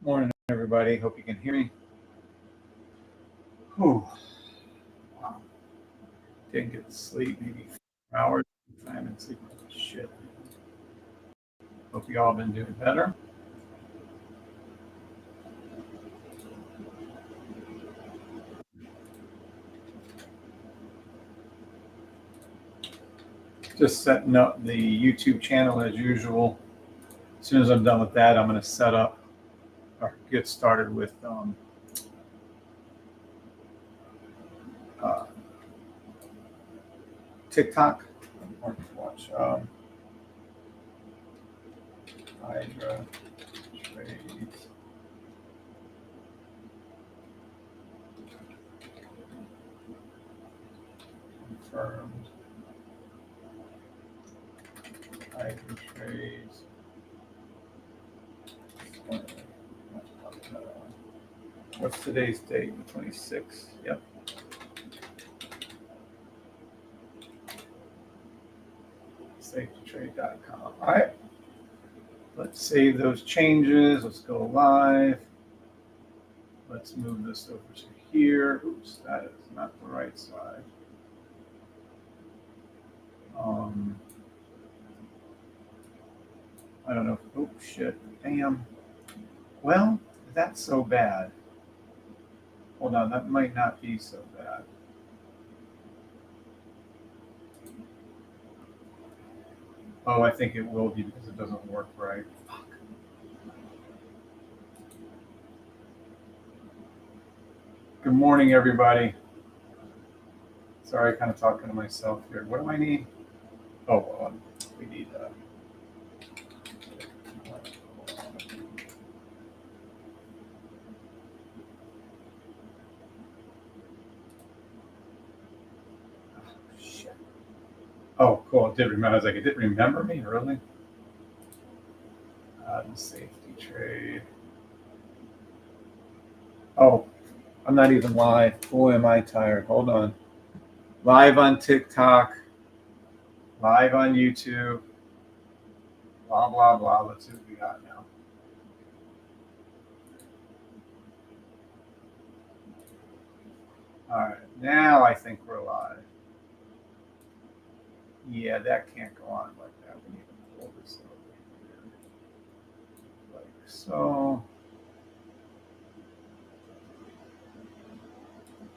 Morning, everybody. Hope you can hear me. Whew. Wow. Didn't get to sleep, maybe 4 hours. I haven't sleep like shit. Hope you all been doing better. Just setting up the YouTube channel as usual. As soon as I'm done with that, I'm going to set up or get started with uh, TikTok. Watch HYDRA trades. Confirmed. HYDRA trades. What's today's date? The 26th. Yep. SafeToTrade.com. All right. Let's save those changes. Let's go live. Let's move this over to here. Oops, that is not the right side. I don't know. Oh, shit. Damn. Well, that's so bad. Hold on. That might not be so bad. Oh, I think it will be because it doesn't work right. Fuck. Good morning, everybody. Sorry, kind of talking to myself here. What do I need? Oh, well, we need shit. Oh, cool. I did remember. I was like, it didn't remember me, really? Safety trade. Oh, I'm not even live. Boy, am I tired. Hold on. Live on TikTok. Live on YouTube. Blah, blah, blah. Let's see what we got now. All right. Now I think we're live. Yeah, that can't go on like that. We need to pull this over here. Like so.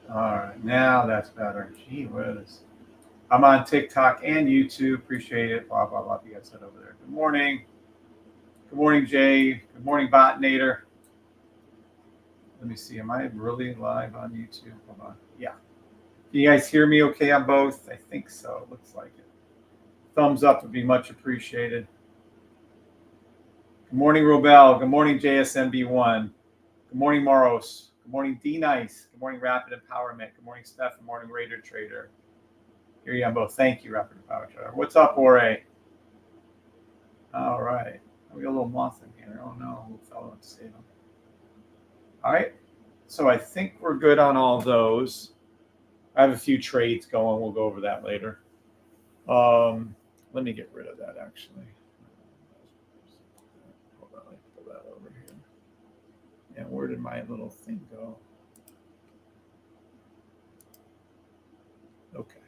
All right. Now that's better. Gee whiz. I'm on TikTok and YouTube. Appreciate it. Blah, blah, blah. You guys said over there. Good morning. Good morning, Jay. Good morning, Botnator. Let me see. Am I really live on YouTube? Hold on. Yeah. Can you guys hear me okay on both? I think so. It looks like it. Thumbs up would be much appreciated. Good morning, Robel. Good morning, JSMB1. Good morning, Moros. Good morning, D Nice. Good morning, Rapid Empowerment. Good morning, Steph. Good morning, Raider Trader. Here you on both. Thank you, Rapid Empowerment Trader. What's up, Ore? All right. We got a little moth in here. Oh no, little fellow in Salem. All right. So I think we're good on all those. I have a few trades going. We'll go over that later. Let me get rid of that actually. Hold on, let me pull that over here. And where did my little thing go? Okay.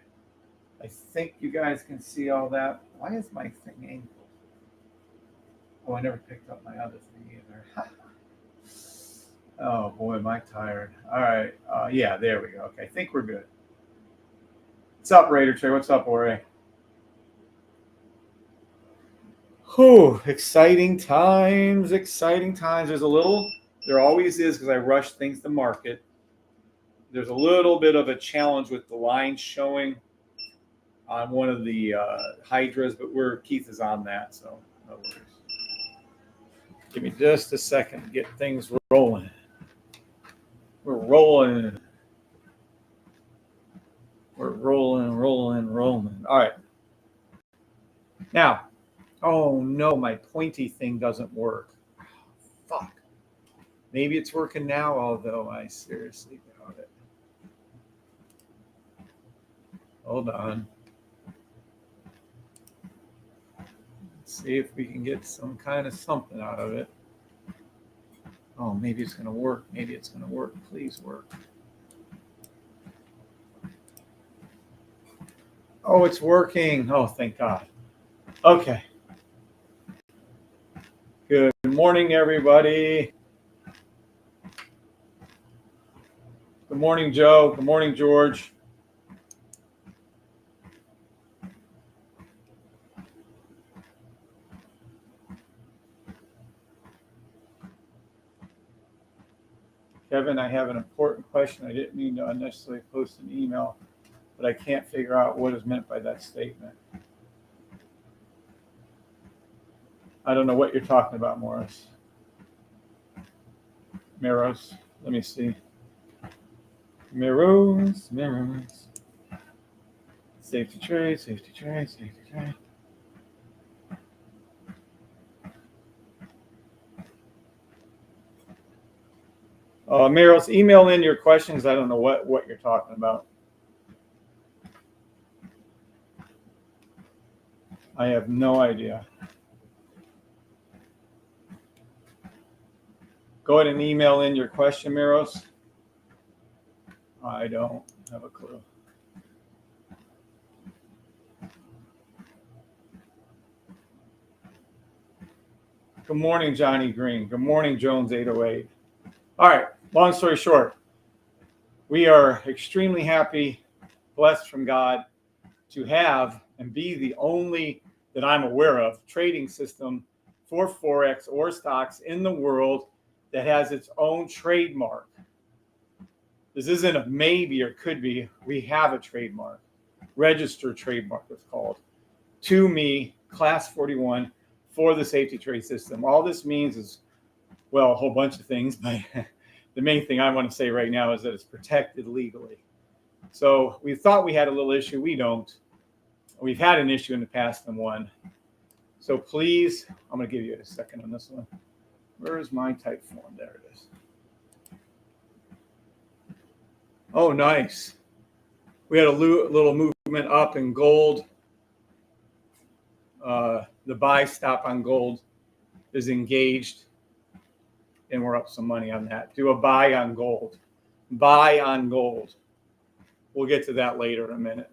I think you guys can see all that. Why is my thing angled? Oh, I never picked up my other thing either. Oh boy, am I tired. All right. Yeah, there we go. Okay, I think we're good. What's up, Raider Trey? What's up, Ore? Whew, exciting times, exciting times. There always is because I rush things to market. There's a little bit of a challenge with the line showing on one of the HYDRAs, but Keith is on that, so no worries. Give me just a second to get things rolling. We're rolling. We're rolling. All right. Now, oh no, my pointy thing doesn't work. Fuck. Maybe it's working now, although I seriously doubt it. Hold on. Let's see if we can get some kind of something out of it. Oh, maybe it's going to work. Maybe it's going to work. Please work. Oh, it's working. Oh, thank God. Okay. Good morning, everybody. Good morning, Joe. Good morning, George. Kevin, I have an important question. I didn't mean to unnecessarily post an email, but I can't figure out what is meant by that statement. I don't know what you're talking about, Morris. Maros, let me see. Maros. Safety trade. Maros, email in your questions. I don't know what you're talking about. I have no idea. Go ahead and email in your question, Maros. I don't have a clue. Good morning, Johnny Green. Good morning, Jones 808. All right, long story short, we are extremely happy, blessed from God, to have and be the only that I'm aware of trading system for Forex or stocks in the world that has its own trademark. This isn't a maybe or could be. We have a trademark, registered trademark it's called, to me, class 41 for the safety trade system. All this means is, well, a whole bunch of things, but the main thing I want to say right now is that it's protected legally. So we thought we had a little issue. We don't. We've had an issue in the past and won. So please, I'm going to give you a second on this one. Where is my type form? There it is. Oh, nice. We had a little movement up in gold. The buy stop on gold is engaged, and we're up some money on that. Do a buy on gold. Buy on gold. We'll get to that later in a minute.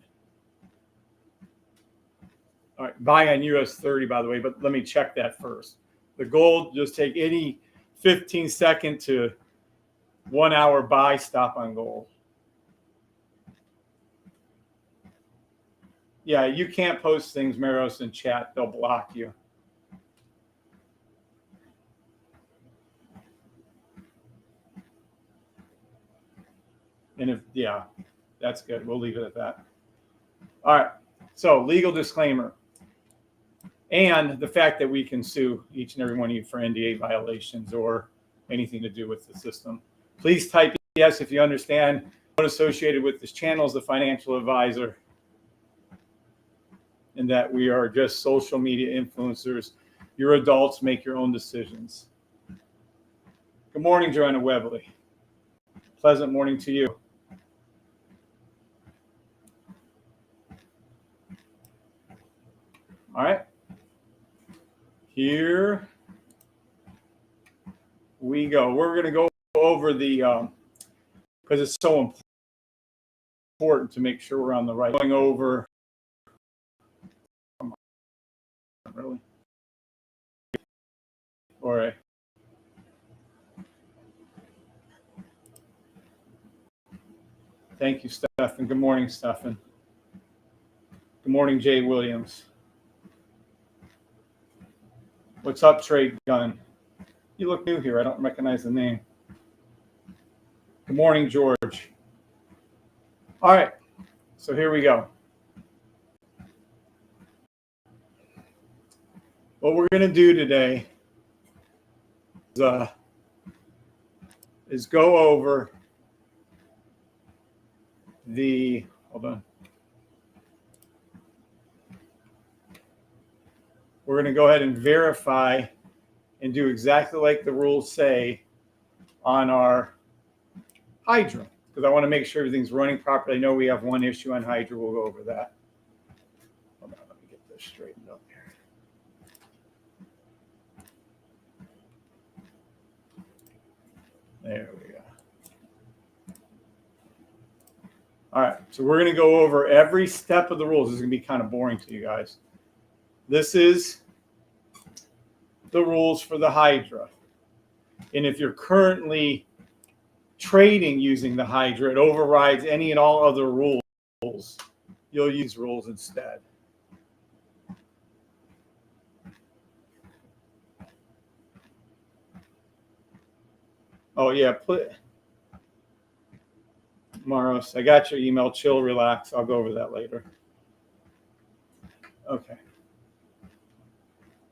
All right, buy on US 30, by the way, but let me check that first. The gold, just take any 15-second to 1 hour buy stop on gold. Yeah, you can't post things, Maros, in chat. They'll block you. And if, yeah, that's good. We'll leave it at that. All right. So legal disclaimer. And the fact that we can sue each and every one of you for NDA violations or anything to do with the system. Please type yes if you understand. What associated with this channel is the financial advisor, and that we are just social media influencers. You're adults, make your own decisions. Good morning, Joanna Webley. Pleasant morning to you. All right. Here we go. We're going to go over the, because it's so important to make sure we're on the right. Going over, come on, really? All right. Thank you, Stephen. Good morning, Stephen. Good morning, Jay Williams. What's up, Trade Gun? You look new here. I don't recognize the name. Good morning, George. All right. So here we go. What we're going to do today is go over the, hold on. We're going to go ahead and verify and do exactly like the rules say on our HYDRA, because I want to make sure everything's running properly. I know we have one issue on HYDRA. We'll go over that. Hold on, let me get this straightened up here. There we go. All right, so we're going to go over every step of the rules. This is going to be kind of boring to you guys. This is the rules for the HYDRA. And if you're currently trading using the HYDRA, it overrides any and all other rules. You'll use rules instead. Oh, yeah. Maros, I got your email. Chill, relax. I'll go over that later. Okay.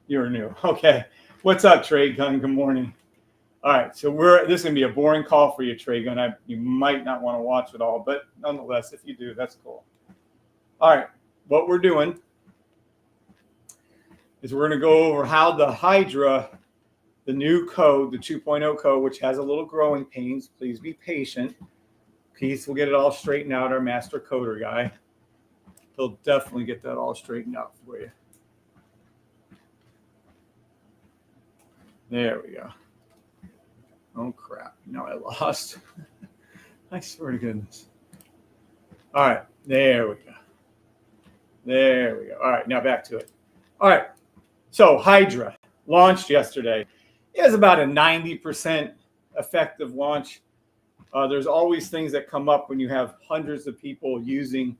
You're new. Okay. What's up, Trade Gun? Good morning. All right. So this is going to be a boring call for you, Trade Gun. You might not want to watch it all, but nonetheless, if you do, that's cool. All right. What we're doing is we're going to go over how the HYDRA, the new code, the 2.0 code, which has a little growing pains. Please be patient. Keith will get it all straightened out, our master coder guy. He'll definitely get that all straightened out for you. There we go. Oh, crap. Now I lost. I swear to goodness. All right. There we go. There we go. All right. Now back to it. All right. So HYDRA launched yesterday. It has about a 90% effective launch. There's always things that come up when you have hundreds of people using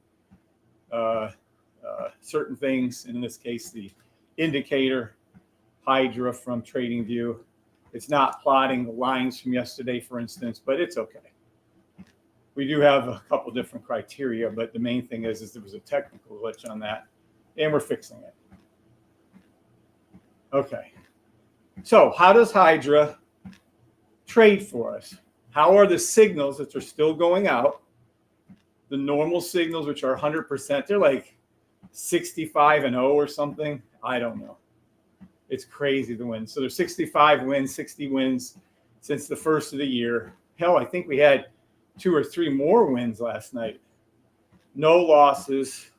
certain things. And in this case, the indicator HYDRA from TradingView. It's not plotting the lines from yesterday, for instance, but it's okay. We do have a couple different criteria, but the main thing is there was a technical glitch on that, and we're fixing it. Okay. So how does HYDRA trade for us? How are the signals that are still going out? The normal signals, which are 100%, they're like 65 and 0 or something. I don't know. It's crazy the wins. So there's 65 wins, 60 wins since the first of the year. Hell, I think we had 2 or 3 more wins last night. No losses.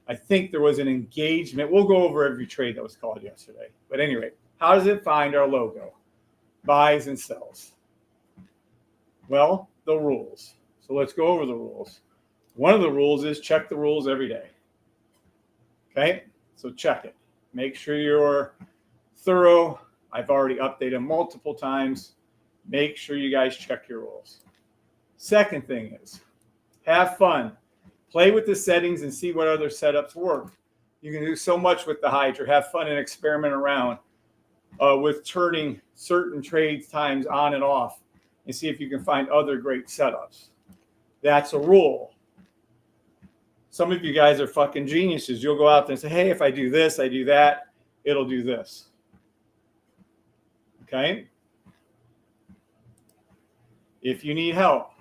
I think there was an engagement. We'll go over every trade that was called yesterday. But anyway, how does it find our logo? Buys and sells. Well, the rules. So let's go over the rules. One of the rules is check the rules every day. Okay, so check it. Make sure you're thorough. I've already updated multiple times. Make sure you guys check your rules. Second thing is have fun. Play with the settings and see what other setups work. You can do so much with the HYDRA. Have fun and experiment around with turning certain trades times on and off and see if you can find other great setups. That's a rule. Some of you guys are fucking geniuses. You'll go out there and say, hey, if I do this, I do that, it'll do this. Okay? If you need help,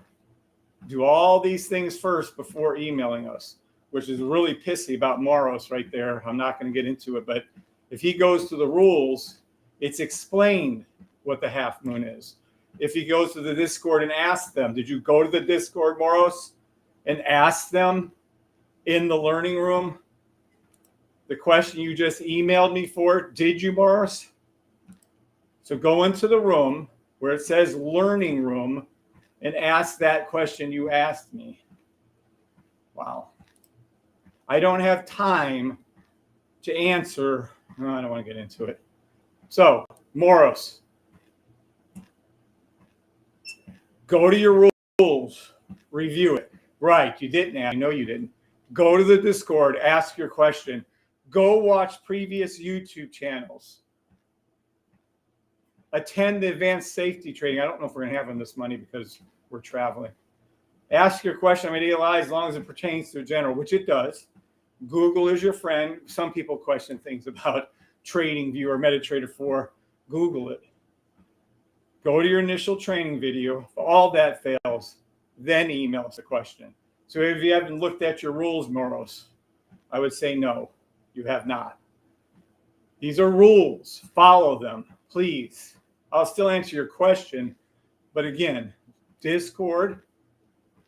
do all these things first before emailing us, which is really pissy about Maros right there. I'm not going to get into it, but if he goes to the rules, it's explained what the half moon is. If he goes to the Discord and asks them, did you go to the Discord, Maros, and ask them in the learning room the question you just emailed me for? Did you, Maros? So go into the room where it says learning room and ask that question you asked me. Wow. I don't have time to answer. No, I don't want to get into it. So, Maros, go to your rules, review it. Right, you didn't. I know you didn't. Go to the Discord, ask your question. Go watch previous YouTube channels. Attend the advanced safety training. I don't know if we're going to have on this Monday because we're traveling. Ask your question on ALI as long as it pertains to a general, which it does. Google is your friend. Some people question things about TradingView or MetaTrader 4. Google it. Go to your initial training video. If all that fails, then email us a question. So if you haven't looked at your rules, Maros, I would say no, you have not. These are rules. Follow them, please. I'll still answer your question, but again, Discord,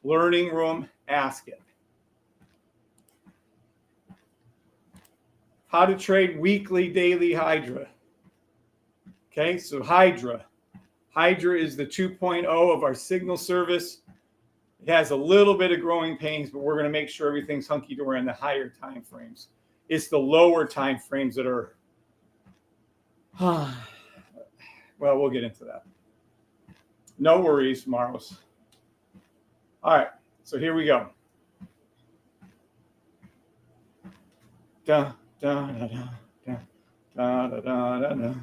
learning room, ask it. How to trade weekly, daily HYDRA. Okay, so HYDRA. HYDRA is the 2.0 of our signal service. It has a little bit of growing pains, but we're going to make sure everything's hunky-dory in the higher time frames. It's the lower time frames that are, well, we'll get into that. No worries, Maros. All right, so here we go. Da, da, da, da, da, da, da, da, da.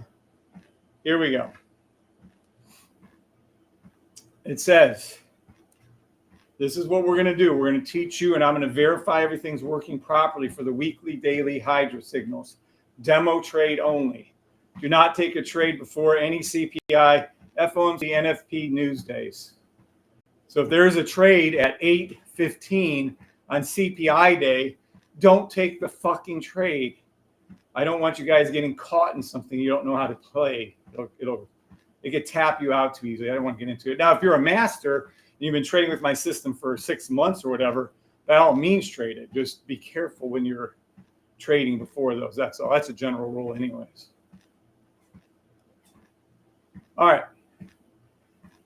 Here we go. It says, this is what we're going to do. We're going to teach you, and I'm going to verify everything's working properly for the weekly, daily HYDRA signals. Demo trade only. Do not take a trade before any CPI, FOMC, NFP news days. So if there is a trade at 8:15 on CPI day, don't take the fucking trade. I don't want you guys getting caught in something you don't know how to play. It could tap you out too easily. I don't want to get into it. Now, if you're a master and you've been trading with my system for 6 months or whatever, by all means trade it. Just be careful when you're trading before those. That's all. That's a general rule anyways. All right.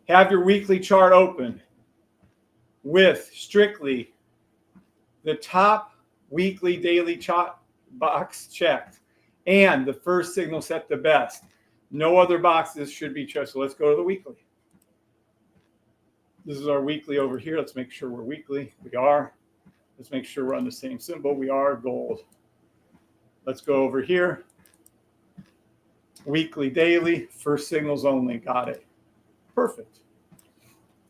Have your weekly chart open with strictly the top weekly, daily chart box checked and the first signal set the best. No other boxes should be checked. So let's go to the weekly. This is our weekly over here. Let's make sure we're weekly. We are. Let's make sure we're on the same symbol. We are gold. Let's go over here. Weekly, daily, first signals only. Got it. Perfect.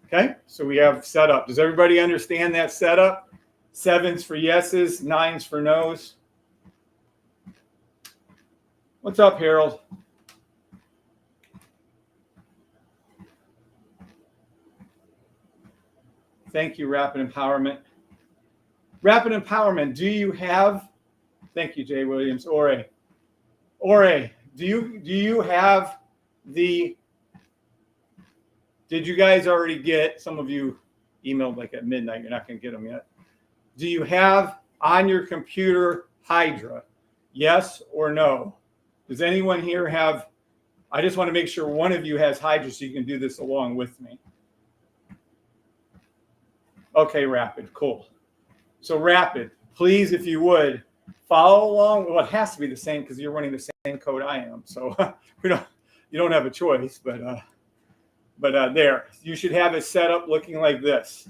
Okay, so we have setup. Does everybody understand that setup? 7s for yeses, 9s for nos. What's up, Harold? Thank you, Rapid Empowerment. Rapid Empowerment, do you have, thank you, Jay Williams, Ore, do you have the, did you guys already get, some of you emailed like at midnight, you're not going to get them yet. Do you have on your computer HYDRA? Yes or no? Does anyone here have, I just want to make sure one of you has HYDRA so you can do this along with me. Okay, Rapid, cool. So Rapid, please, if you would, follow along. Well, it has to be the same because you're running the same code I am. So you don't have a choice, but there. You should have it set up looking like this.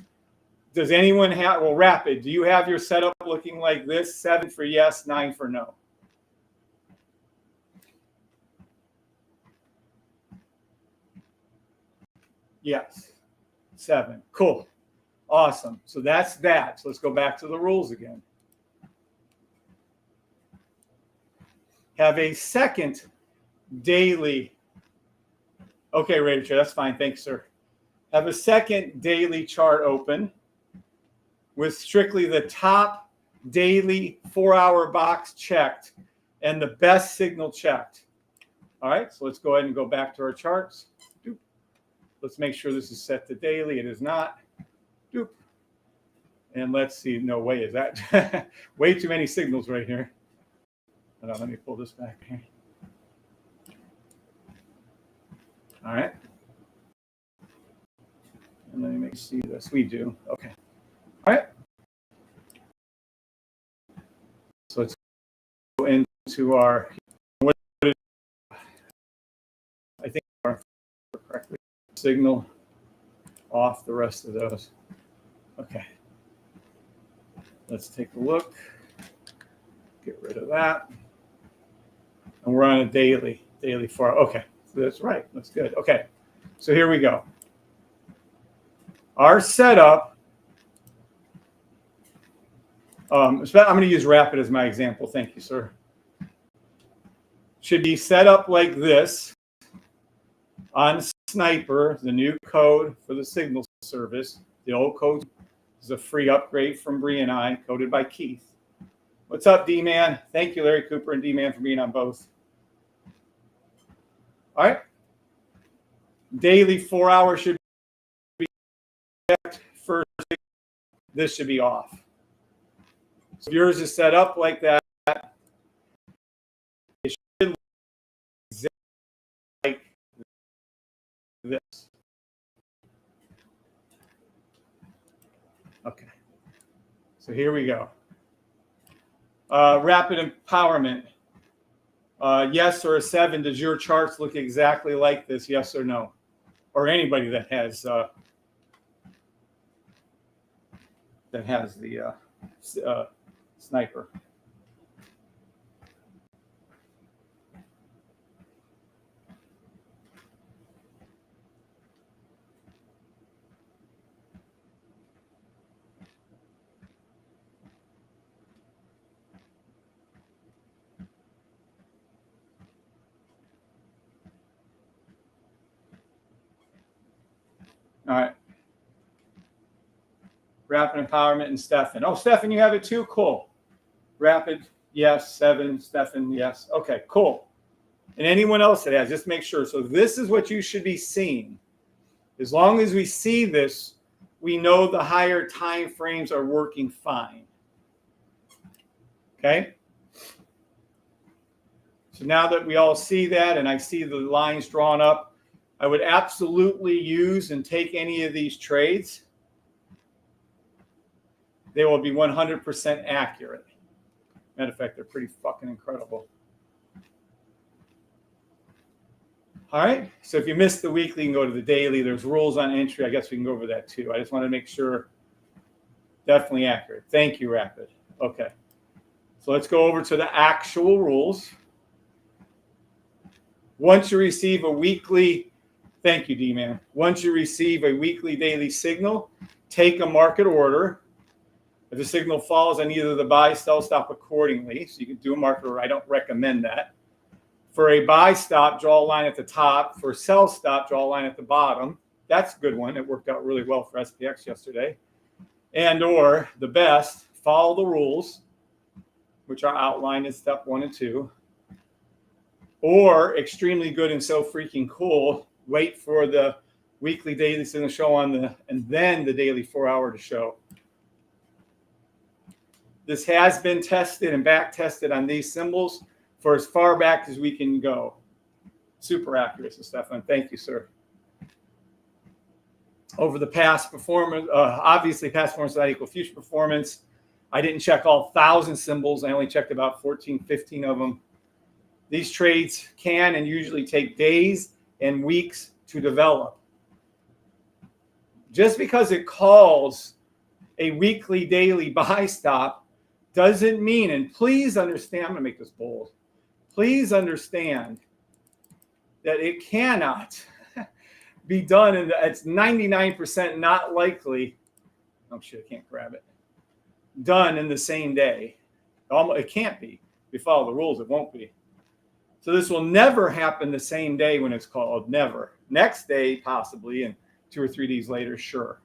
Does anyone have, well, Rapid, do you have your setup looking like this? 7 for yes, 9 for no. Yes. 7. Cool. Awesome. So that's that. So let's go back to the rules again. Have a second daily. Okay, Rachel, that's fine. Thanks, sir. Have a second daily chart open with strictly the top daily 4-hour box checked and the best signal checked. All right, so let's go ahead and go back to our charts. Doop. Let's make sure this is set to daily. It is not. Doop. And let's see. No way is that. Way too many signals right here. Hold on, let me pull this back here. All right. And let me make see this. We do. Okay. All right. So let's go into our, I think our correctly signal off the rest of those. Okay. Let's take a look. Get rid of that. And we're on a daily 4. Okay. So that's right. That's good. Okay. So here we go. Our setup, I'm going to use Rapid as my example. Thank you, sir. Should be set up like this on Sniper, the new code for the signal service. The old code is a free upgrade from Bree and I, coded by Keith. What's up, D-Man? Thank you, Larry Cooper and D-Man, for being on both. All right. Daily 4-hour should be checked. First, this should be off. So if yours is set up like that, it should look exactly like this. So here we go. Rapid empowerment. Yes or a 7. Does your charts look exactly like this? Yes or no? Or anybody that has the sniper. All right. Rapid empowerment and Stefan. Oh, Stefan, you have it too? Cool. Rapid, yes. 7, Stefan, yes. Okay, cool. And anyone else that has, just make sure. So this is what you should be seeing. As long as we see this, we know the higher time frames are working fine. Okay? So now that we all see that and I see the lines drawn up, I would absolutely use and take any of these trades. They will be 100% accurate. Matter of fact, they're pretty fucking incredible. All right. So if you missed the weekly, you can go to the daily. There's rules on entry. I guess we can go over that too. I just want to make sure. Definitely accurate. Thank you, Rapid. Okay. So let's go over to the actual rules. Once you receive a weekly, thank you, D-Man. Once you receive a weekly daily signal, take a market order. If the signal falls on either the buy, sell, stop accordingly. So you can do a market order. I don't recommend that. For a buy stop, draw a line at the top. For a sell stop, draw a line at the bottom. That's a good one. It worked out really well for SPX yesterday. And or the best, follow the rules, which are outlined in step 1 and 2. Or extremely good and so freaking cool, wait for the weekly daily signal show on and then the daily 4-hour to show. This has been tested and back tested on these symbols for as far back as we can go. Super accurate, so Stefan. Thank you, sir. Over the past performance, obviously past performance does not equal future performance. I didn't check all 1,000 symbols. I only checked about 14, 15 of them. These trades can and usually take days and weeks to develop. Just because it calls a weekly daily buy stop doesn't mean, and please understand, I'm going to make this bold. Please understand that it cannot be done, and it's 99% not likely. Oh shit, I can't grab it. Done in the same day. It can't be. If you follow the rules, it won't be. So this will never happen the same day when it's called. Never. Next day, possibly, and 2 or 3 days later, sure.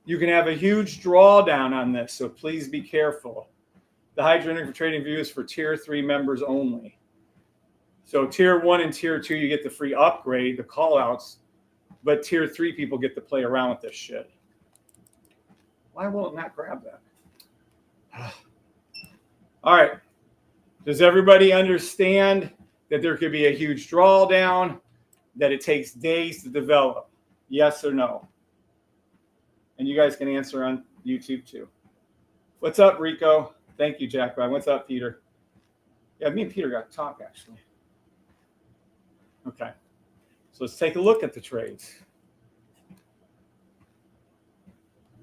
You can have a huge drawdown on this, so please be careful. The HYDRA for TradingView is for Tier 3 members only. So Tier 1 and Tier 2, you get the free upgrade, the callouts, but Tier 3 people get to play around with this shit. Why won't it not grab that? All right. Does everybody understand that there could be a huge drawdown, that it takes days to develop? Yes or no? And you guys can answer on YouTube too. What's up, Rico? Thank you, Jack. What's up, Peter? Yeah, me and Peter got to talk, actually. Okay. So let's take a look at the trades.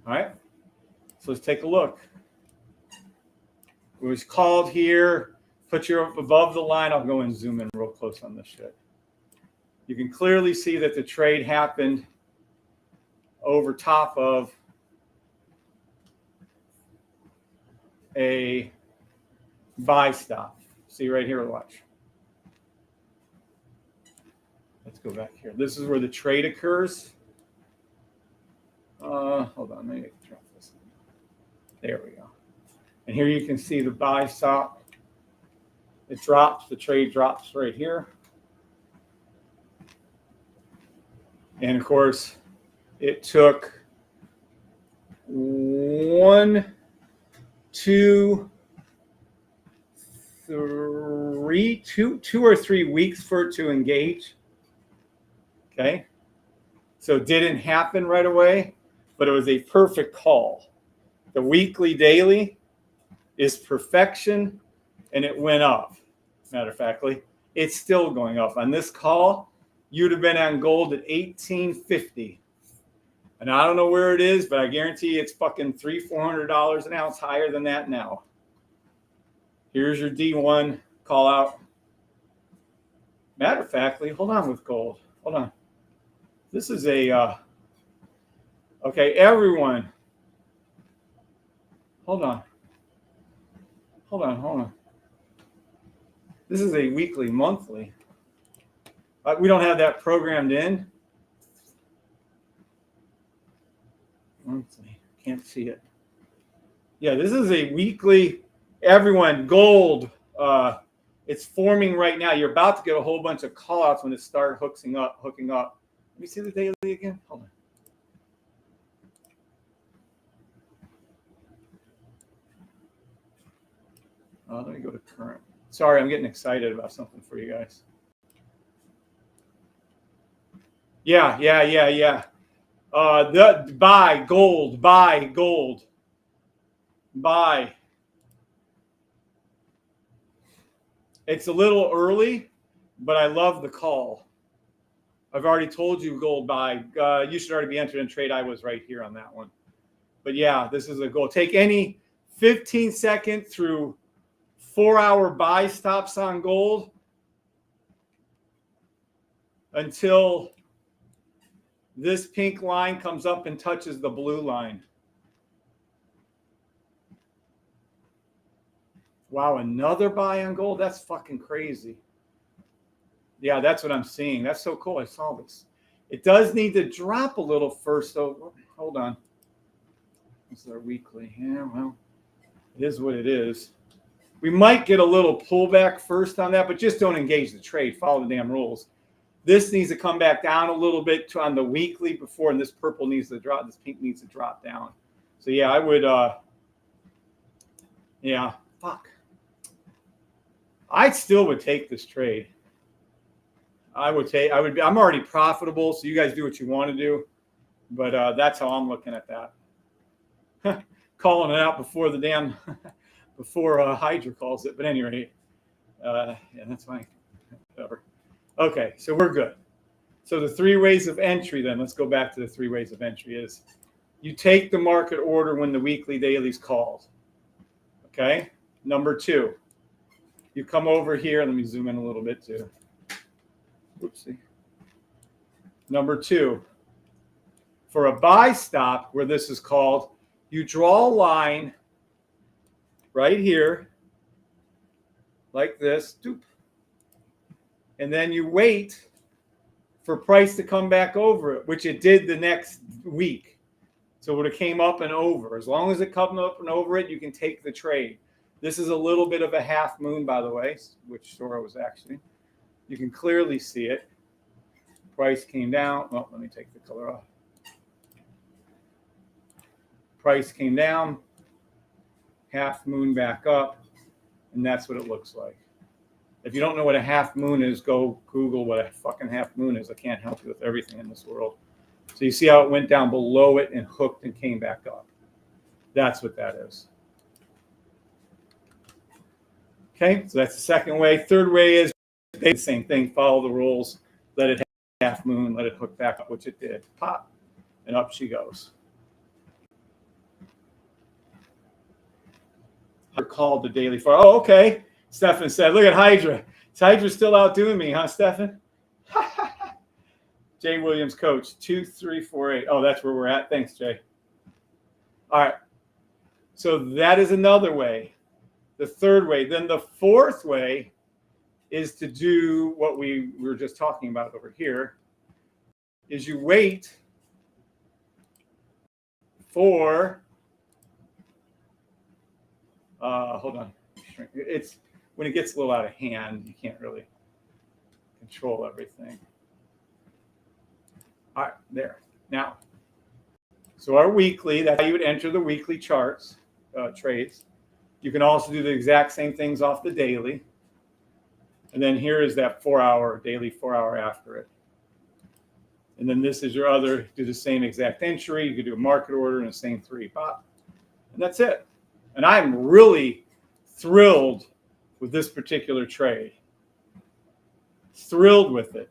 All right. So let's take a look. It was called here. Put you above the line. I'll go and zoom in real close on this shit. You can clearly see that the trade happened over top of a buy stop. See right here, watch. Let's go back here. This is where the trade occurs. Hold on, let me drop this. There we go. And here you can see the buy stop. It drops, the trade drops right here. And of course, it took 1, 2, 3, 2 or 3 weeks for it to engage. Okay. So it didn't happen right away, but it was a perfect call. The weekly daily is perfection, and it went up. Matter of factly, it's still going up. On this call, you'd have been on gold at 1850. And I don't know where it is, but I guarantee it's fucking $300-400 an ounce higher than that now. Here's your D1 call out. Matter of factly, hold on with gold. Hold on. This is a, okay, everyone. Hold on. This is a weekly, monthly. We don't have that programmed in. Monthly, can't see it. Yeah, this is a weekly. Everyone, gold. It's forming right now. You're about to get a whole bunch of call outs when it starts hooking up. Let me see the daily again. Hold on. Let me go to current. Sorry, I'm getting excited about something for you guys. Yeah. The buy gold. Buy. It's a little early, but I love the call. I've already told you gold buy. You should already be entered in trade. I was right here on that one. But yeah, this is a goal. Take any 15-second through 4-hour buy stops on gold until this pink line comes up and touches the blue line. Wow, another buy on gold? That's fucking crazy. Yeah, that's what I'm seeing. That's so cool. I saw this. It does need to drop a little first, though. Hold on. This is our weekly. Yeah, well, it is what it is. We might get a little pullback first on that, but just don't engage the trade. Follow the damn rules. This needs to come back down a little bit on the weekly before, and this purple needs to drop. This pink needs to drop down. So yeah, I would. Yeah, fuck. I still would take this trade. I'm already profitable, so you guys do what you want to do. But that's how I'm looking at that. Calling it out before the damn, before HYDRA calls it. But anyway, yeah, that's fine. Whatever. Okay, so we're good. So the 3 ways of entry then, let's go back to the 3 ways of entry is you take the market order when the weekly daily's called. Okay, number 2. You come over here. Let me zoom in a little bit too. Oopsie. Number 2, for a buy stop where this is called, you draw a line right here like this, and then you wait for price to come back over it, which it did the next week. So it would have came up and over. As long as it comes up and over it, you can take the trade. This is a little bit of a half moon, by the way, which Sora was actually. You can clearly see it. Price came down. Well, let me take the color off. Price came down, half moon back up, and that's what it looks like. If you don't know what a half moon is, go Google what a fucking half moon is. I can't help you with everything in this world. So you see how it went down below it and hooked and came back up. That's what that is. Okay, so that's the second way. Third way is the same thing. Follow the rules. Let it half moon. Let it hook back up, which it did. Pop, and up she goes. Called the daily for. Oh, okay. Stefan said, "Look at HYDRA. Is HYDRA still outdoing me, huh, Stefan?" Jay Williams, coach 2348. Oh, that's where we're at. Thanks, Jay. All right. So that is another way. The third way. Then the fourth way is to do what we were just talking about over here. Is you wait for. Hold on. It's when it gets a little out of hand, you can't really control everything. All right, there. Now, so our weekly, that's how you would enter the weekly charts, trades. You can also do the exact same things off the daily. And then here is that 4-hour, daily 4-hour after it. And then this is your other, do the same exact entry. You could do a market order and the same 3. Pop. And that's it. And I'm really thrilled with this particular trade. Thrilled with it.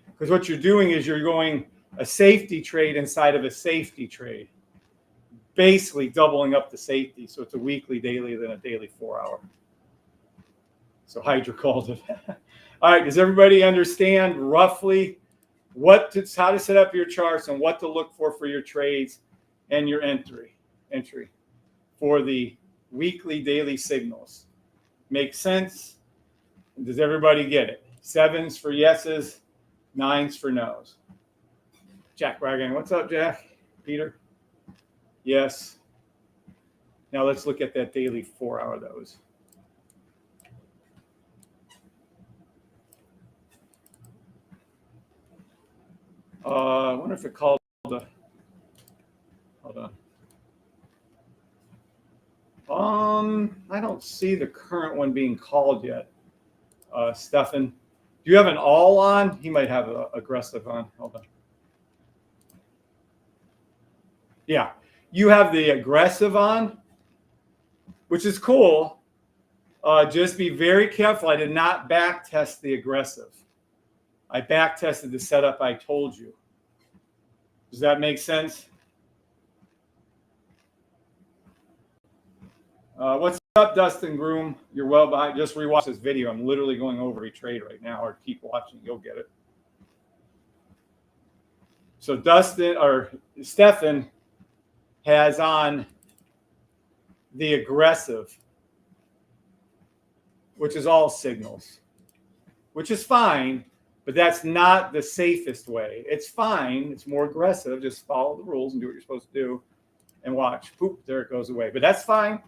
Because what you're doing is you're going a safety trade inside of a safety trade. Basically doubling up the safety. So it's a weekly, daily, then a daily 4-hour. So HYDRA called it. All right, does everybody understand roughly how to set up your charts and what to look for your trades and your entry for the weekly, daily signals? Makes sense? Does everybody get it? 7s for yeses, 9s for nos. Jack Wagon, what's up, Jack? Peter? Yes. Now let's look at that daily 4-hour those. I wonder if it called the. Hold on. I don't see the current one being called yet. Stefan, do you have an all on? He might have an aggressive on. Hold on. Yeah, you have the aggressive on, which is cool. Just be very careful. I did not back test the aggressive. I back tested the setup I told you. Does that make sense? What's up, Dustin Groom? You're well behind. Just rewatch this video. I'm literally going over a trade right now, or keep watching. You'll get it. So Stefan has on the aggressive, which is all signals, which is fine, but that's not the safest way. It's fine. It's more aggressive. Just follow the rules and do what you're supposed to do and watch. Poop, there it goes away. But that's fine.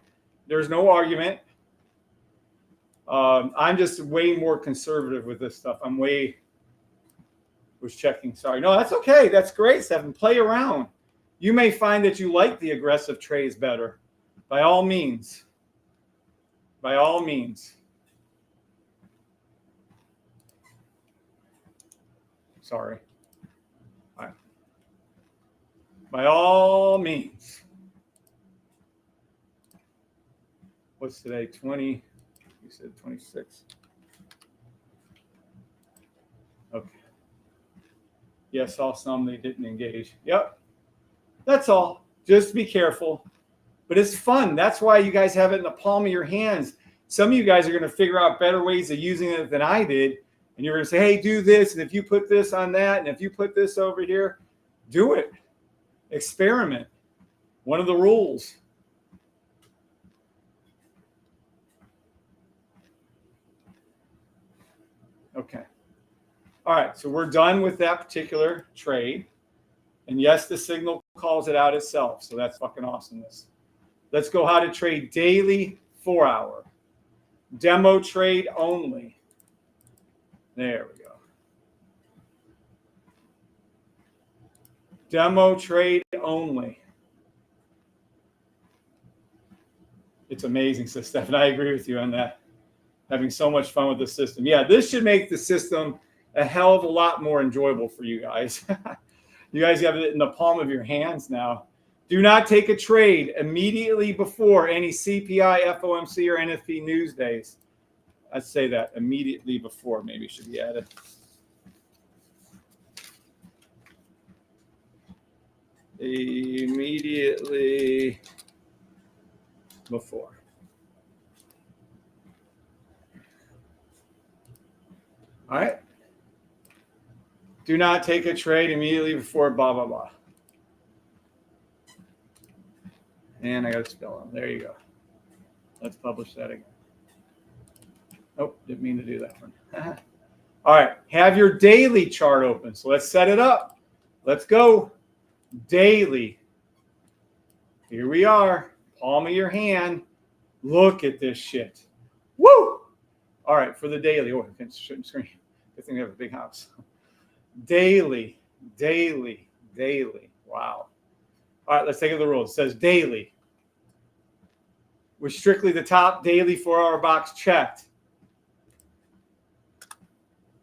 There's no argument. I'm just way more conservative with this stuff. Was checking. Sorry. No, that's okay. That's great, Stephen. Play around. You may find that you like the aggressive trades better. By all means. By all means. Sorry. All right. By all means. What's today? 20. You said 26. Okay. Yeah, saw some they didn't engage. Yep. That's all. Just be careful. But it's fun. That's why you guys have it in the palm of your hands. Some of you guys are going to figure out better ways of using it than I did. And you're going to say, hey, do this. And if you put this on that, and if you put this over here, do it. Experiment. One of the rules. Okay. All right. So we're done with that particular trade. And yes, the signal calls it out itself. So that's fucking awesomeness. Let's go how to trade daily 4-hour. Demo trade only. There we go. Demo trade only. It's amazing, so Steph, and I agree with you on that. Having so much fun with the system. Yeah, this should make the system a hell of a lot more enjoyable for you guys. You guys have it in the palm of your hands now. Do not take a trade immediately before any CPI, FOMC, or NFP news days. I'd say that immediately before maybe should be added. Immediately before. All right. Do not take a trade immediately before blah, blah, blah. And I got to spell them. There you go. Let's publish that again. Oh, didn't mean to do that one. All right. Have your daily chart open. So let's set it up. Let's go. Daily. Here we are. Palm of your hand. Look at this shit. Woo! All right. For the daily. Oh, I can't screen. Good thing we have a big house. Daily. Daily. Daily. Wow. All right. Let's take it to the rules. It says daily. With strictly the top daily 4-hour box checked.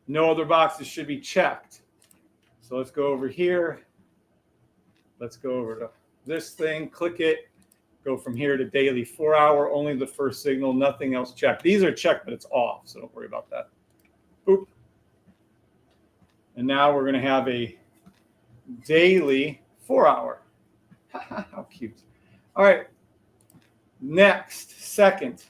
No other boxes should be checked. So let's go over here. Let's go over to this thing. Click it. Go from here to daily 4 hour, only the first signal, nothing else checked. These are checked, but it's off, so don't worry about that. Boop. And now we're going to have a daily 4 hour. How cute. All right. Next, second.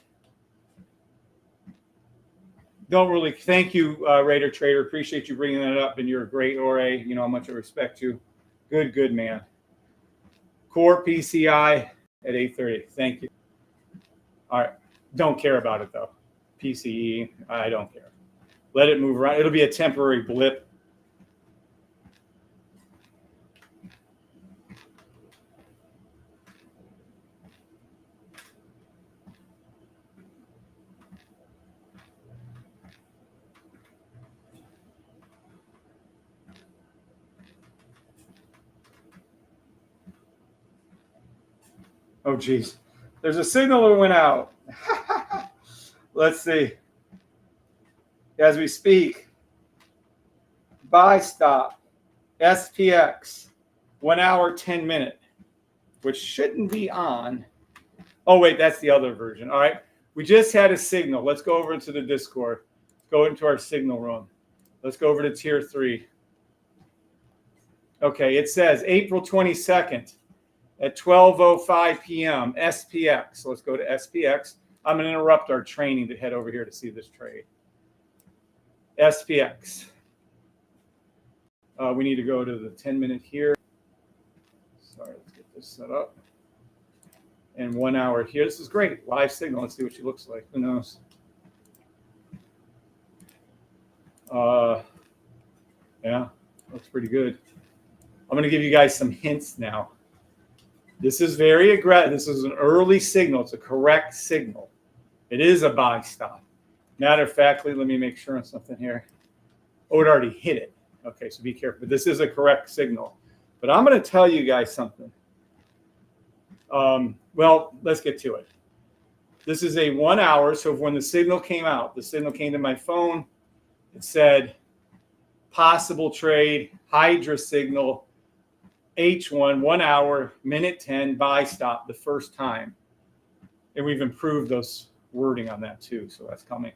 Don't really, thank you, Raider Trader. Appreciate you bringing that up, and you're a great ORA. You know how much I respect you. Good man. Core PCI at 8:30. Thank you. All right. Don't care about it, though. PCE, I don't care. Let it move around. It'll be a temporary blip. Oh, geez. There's a signal that went out. Let's see. As we speak, buy stop, SPX, 1 hour, 10 minute, which shouldn't be on. Oh, wait, that's the other version. All right. We just had a signal. Let's go over into the Discord. Go into our signal room. Let's go over to tier 3. Okay, it says April 22nd. At 12:05 p.m., SPX. So let's go to SPX. I'm going to interrupt our training to head over here to see this trade. SPX. We need to go to the 10-minute here. Sorry, let's get this set up. And 1 hour here. This is great. Live signal. Let's see what she looks like. Who knows? Yeah, looks pretty good. I'm going to give you guys some hints now. This is very aggressive. This is an early signal. It's a correct signal. It is a buy stop. Matter of factly, let me make sure on something here. Oh, it already hit it. Okay, so be careful. But this is a correct signal. But I'm going to tell you guys something. Well, let's get to it. This is a 1 hour. So when the signal came out, the signal came to my phone. It said possible trade, HYDRA signal, H1, 1 hour, minute 10, buy stop the first time. And we've improved those wording on that too. So that's coming.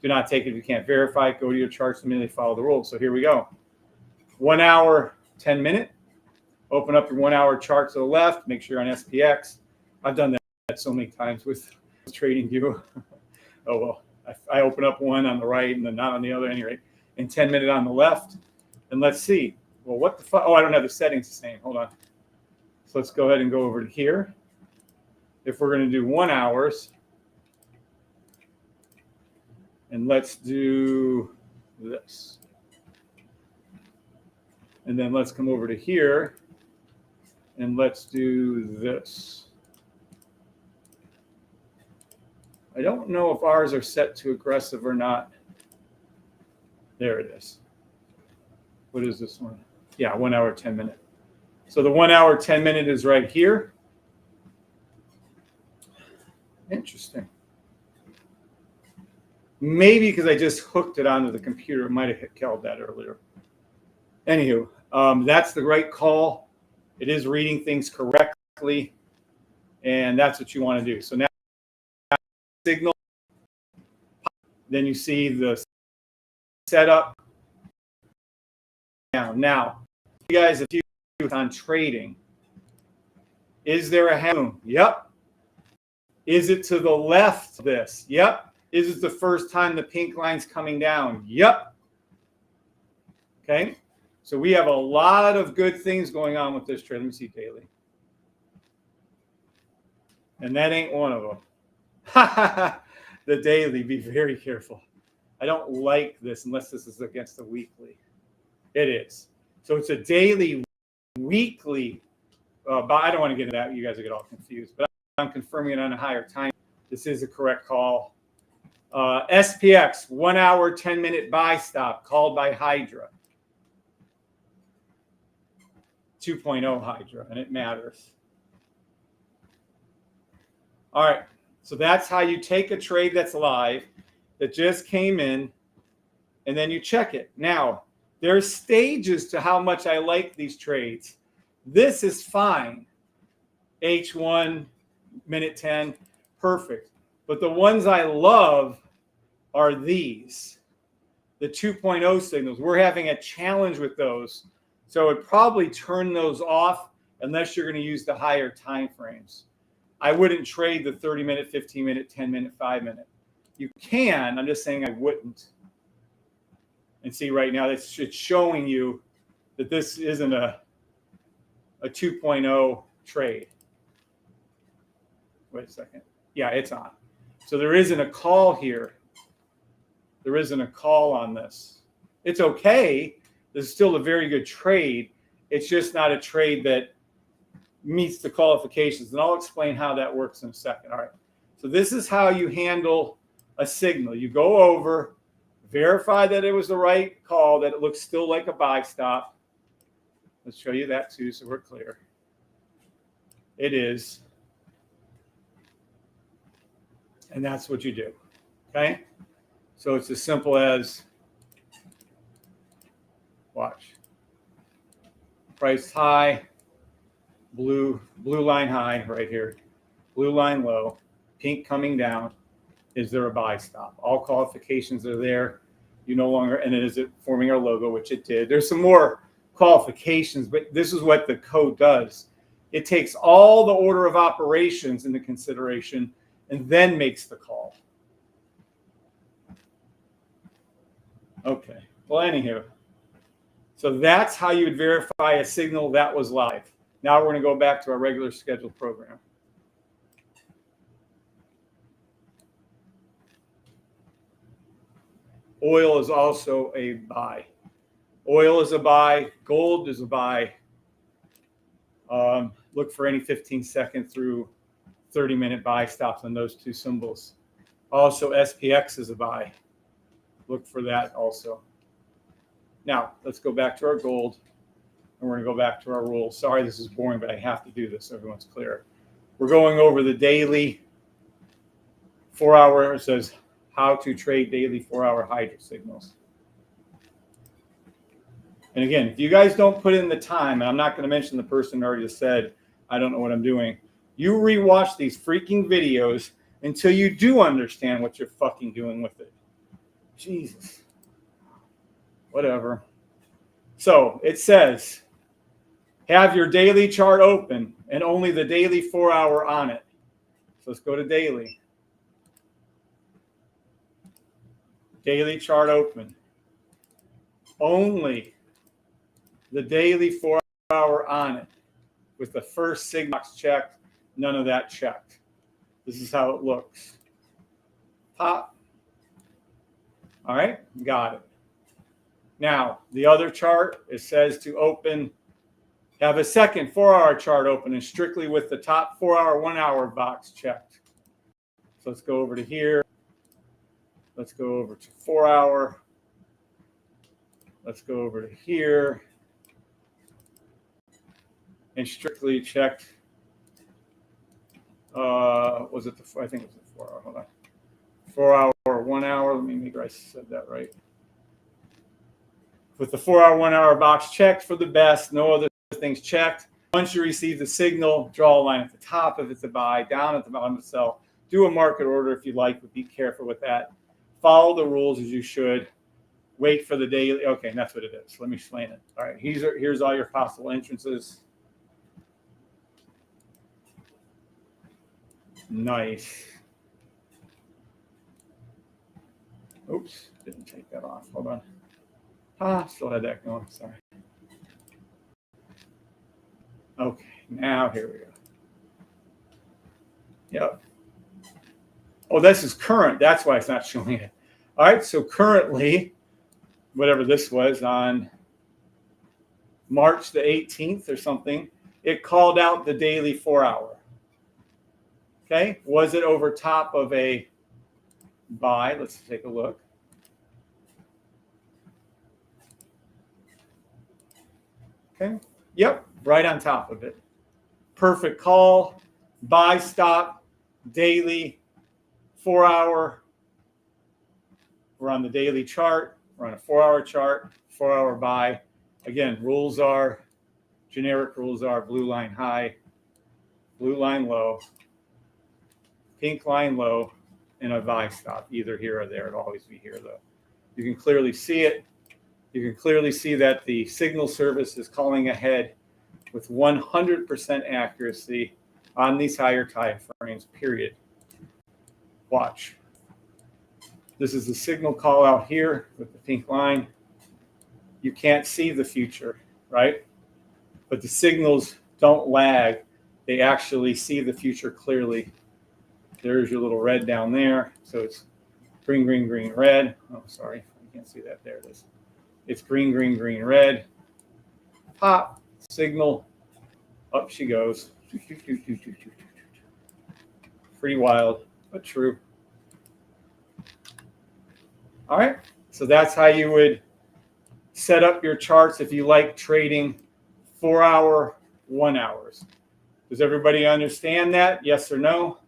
Do not take it if you can't verify it. Go to your charts immediately, follow the rules. So here we go. 1 hour, 10 minute. Open up your 1 hour chart to the left. Make sure you're on SPX. I've done that so many times with TradingView. Oh, well, I open up one on the right and then not on the other. At any rate, and 10 minute on the left. And let's see. Well, what the fuck? Oh, I don't have the settings the same. Hold on. So let's go ahead and go over to here. If we're going to do 1 hours, and let's do this. And then let's come over to here, and let's do this. I don't know if ours are set to aggressive or not. There it is. What is this one? Yeah, 1 hour, 10 minute. So the 1 hour, 10 minute is right here. Interesting. Maybe because I just hooked it onto the computer, it might have held that earlier. Anywho, that's the right call. It is reading things correctly, and that's what you want to do. So now signal, then you see the setup. Now, you guys, if you on trading, is there a boom? Yep. Is it to the left of this? Yep. Is it the first time the pink line's coming down? Yep. Okay. So we have a lot of good things going on with this trade. Let me see daily. And that ain't one of them. The daily, be very careful. I don't like this unless this is against the weekly. It is. So it's a daily, weekly. But I don't want to get into that. You guys will get all confused. But I'm confirming it on a higher time. This is a correct call. SPX, 1 hour, 10 minute buy stop, called by HYDRA. 2.0 HYDRA, and it matters. All right. So that's how you take a trade that's live, that just came in, and then you check it. Now, there's stages to how much I like these trades. This is fine. H1, minute 10, perfect. But the ones I love are these, the 2.0 signals. We're having a challenge with those. So I'd probably turn those off unless you're going to use the higher time frames. I wouldn't trade the 30-minute, 15-minute, 10-minute, 5-minute. You can, I'm just saying I wouldn't. And see right now, it's showing you that this isn't a 2.0 trade. Wait a second. Yeah, it's on. So there isn't a call here. There isn't a call on this. It's okay. This is still a very good trade. It's just not a trade that meets the qualifications. And I'll explain how that works in a second. All right. So this is how you handle a signal. You go over, verify that it was the right call, that it looks still like a buy stop. Let's show you that too so we're clear. It is. And that's what you do. Okay? So it's as simple as, watch. Price high, blue line high right here, blue line low, pink coming down. Is there a buy stop? All qualifications are there. You no longer, and is it forming our logo, which it did. There's some more qualifications, but this is what the code does. It takes all the order of operations into consideration and then makes the call. Okay, well, anywho, so that's how you would verify a signal that was live. Now we're going to go back to our regular scheduled program. Oil is also a buy. Oil is a buy. Gold is a buy. Look for any 15-second through 30-minute buy stops on those two symbols. Also, SPX is a buy. Look for that also. Now, let's go back to our gold, and we're going to go back to our rules. Sorry, this is boring, but I have to do this so everyone's clear. We're going over the daily 4-hour. It says how to trade daily 4-hour HYDRA signals. And again, if you guys don't put in the time, and I'm not going to mention the person who already said, I don't know what I'm doing. You rewatch these freaking videos until you do understand what you're fucking doing with it. Jesus. Whatever. So it says, have your daily chart open and only the daily 4-hour on it. So let's go to daily. Daily chart open. Only the daily 4-hour on it with the first sig box checked, none of that checked. This is how it looks. Pop. All right, got it. Now, the other chart, it says to open, have a second 4-hour chart open and strictly with the top 4-hour, 1-hour box checked. So let's go over to here. Let's go over to 4-hour. Let's go over to here. And strictly checked. Was it the, I think it was the 4-hour, hold on. 4-hour, 1-hour, let me make sure I said that right. With the 4-hour, 1-hour box checked for the best, no other things checked. Once you receive the signal, draw a line at the top if it's a buy, down at the bottom to sell. Do a market order if you like, but be careful with that. Follow the rules as you should. Wait for the daily. Okay, and that's what it is. Let me explain it. All right, here's all your possible entrances. Nice. Oops, didn't take that off. Hold on. Still had that going. Sorry. Okay, now here we go. Yep. Oh, this is current. That's why it's not showing it. All right, so currently, whatever this was on March the 18th or something, it called out the daily 4-hour. Okay, was it over top of a buy? Let's take a look. Okay, yep, right on top of it. Perfect call, buy stop, daily, 4-hour. We're on the daily chart. We're on a 4-hour chart, 4-hour buy. Again, rules are, generic rules are blue line high, blue line low, pink line low, and a buy stop, either here or there. It'll always be here, though. You can clearly see it. You can clearly see that the signal service is calling ahead with 100% accuracy on these higher time frames, period. Watch. This is the signal call out here with the pink line. You can't see the future, right? But the signals don't lag. They actually see the future clearly. There's your little red down there. So it's green, green, green, red. Oh, sorry. You can't see that. There it is. It's green, green, green, red. Pop, signal. Up she goes. Pretty wild, but true. All right. So that's how you would set up your charts if you like trading 4 hour, 1 hours. Does everybody understand that? Yes or no?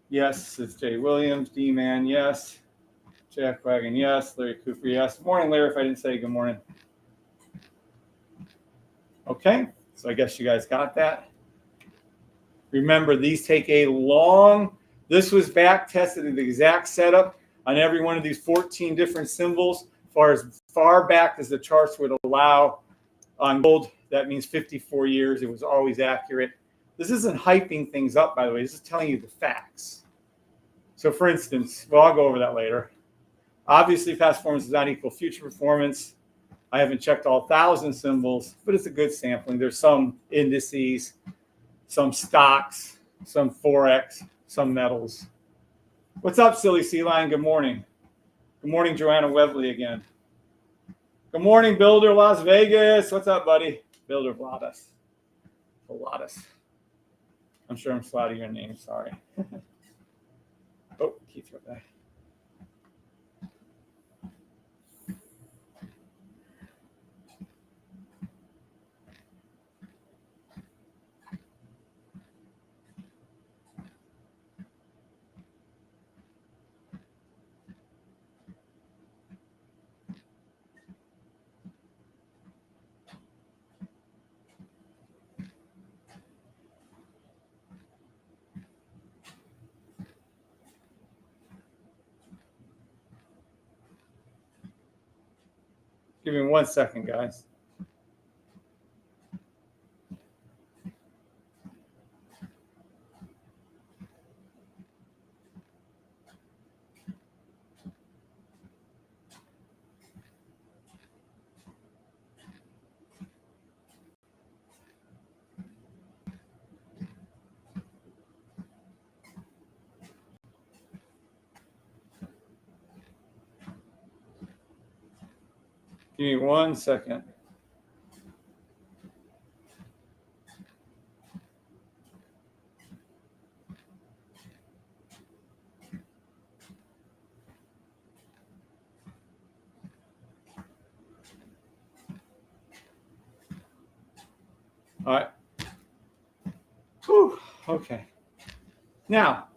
Yes, it's Jay Williams. D-Man, yes. Jack Wagon, yes. Larry Cooper, yes. Good morning, Larry, if I didn't say good morning. Okay, so I guess you guys got that. Remember, these take a long, this was back tested in the exact setup on every one of these 14 different symbols, as far back as the charts would allow. On gold, that means 54 years. It was always accurate. This isn't hyping things up, by the way. This is telling you the facts. So for instance, well, I'll go over that later. Obviously, past performance does not equal future performance. I haven't checked all 1,000 symbols, but it's a good sampling. There's some indices, some stocks, some Forex, some metals. What's up, Silly Sea Lion? Good morning. Good morning, Joanna Webley again. Good morning, Builder Las Vegas. What's up, buddy? Builder Vladas. Vladas. I'm sure I'm slaughtering your name. Sorry. Oh, keep it back. Give me 1 second, guys. Give me 1 second. All right. Whew. Okay. Now,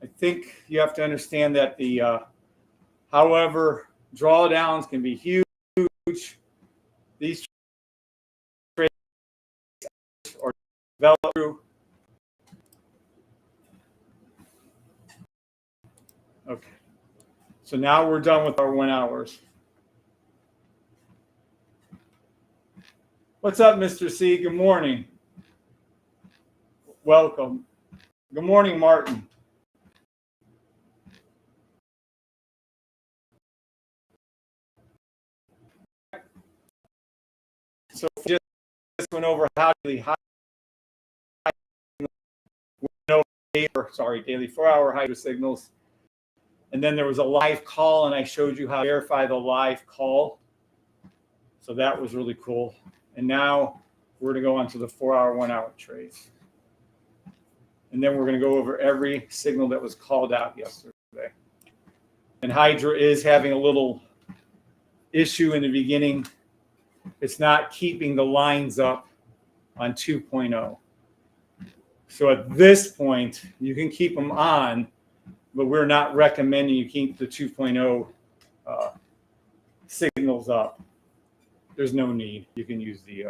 I think you have to understand that the, however, drawdowns can be huge. These trades are developed through. Okay. So now we're done with our 1 hours. What's up, Mr. C? Good morning. Welcome. Good morning, Martin. So just went over how daily daily 4 hour HYDRA signals. And then there was a live call, and I showed you how to verify the live call. So that was really cool. And now we're going to go on to the 4 hour, 1 hour trades. And then we're going to go over every signal that was called out yesterday. And HYDRA is having a little issue in the beginning. It's not keeping the lines up on 2.0. So at this point, you can keep them on, but we're not recommending you keep the 2.0 signals up. There's no need. You can use the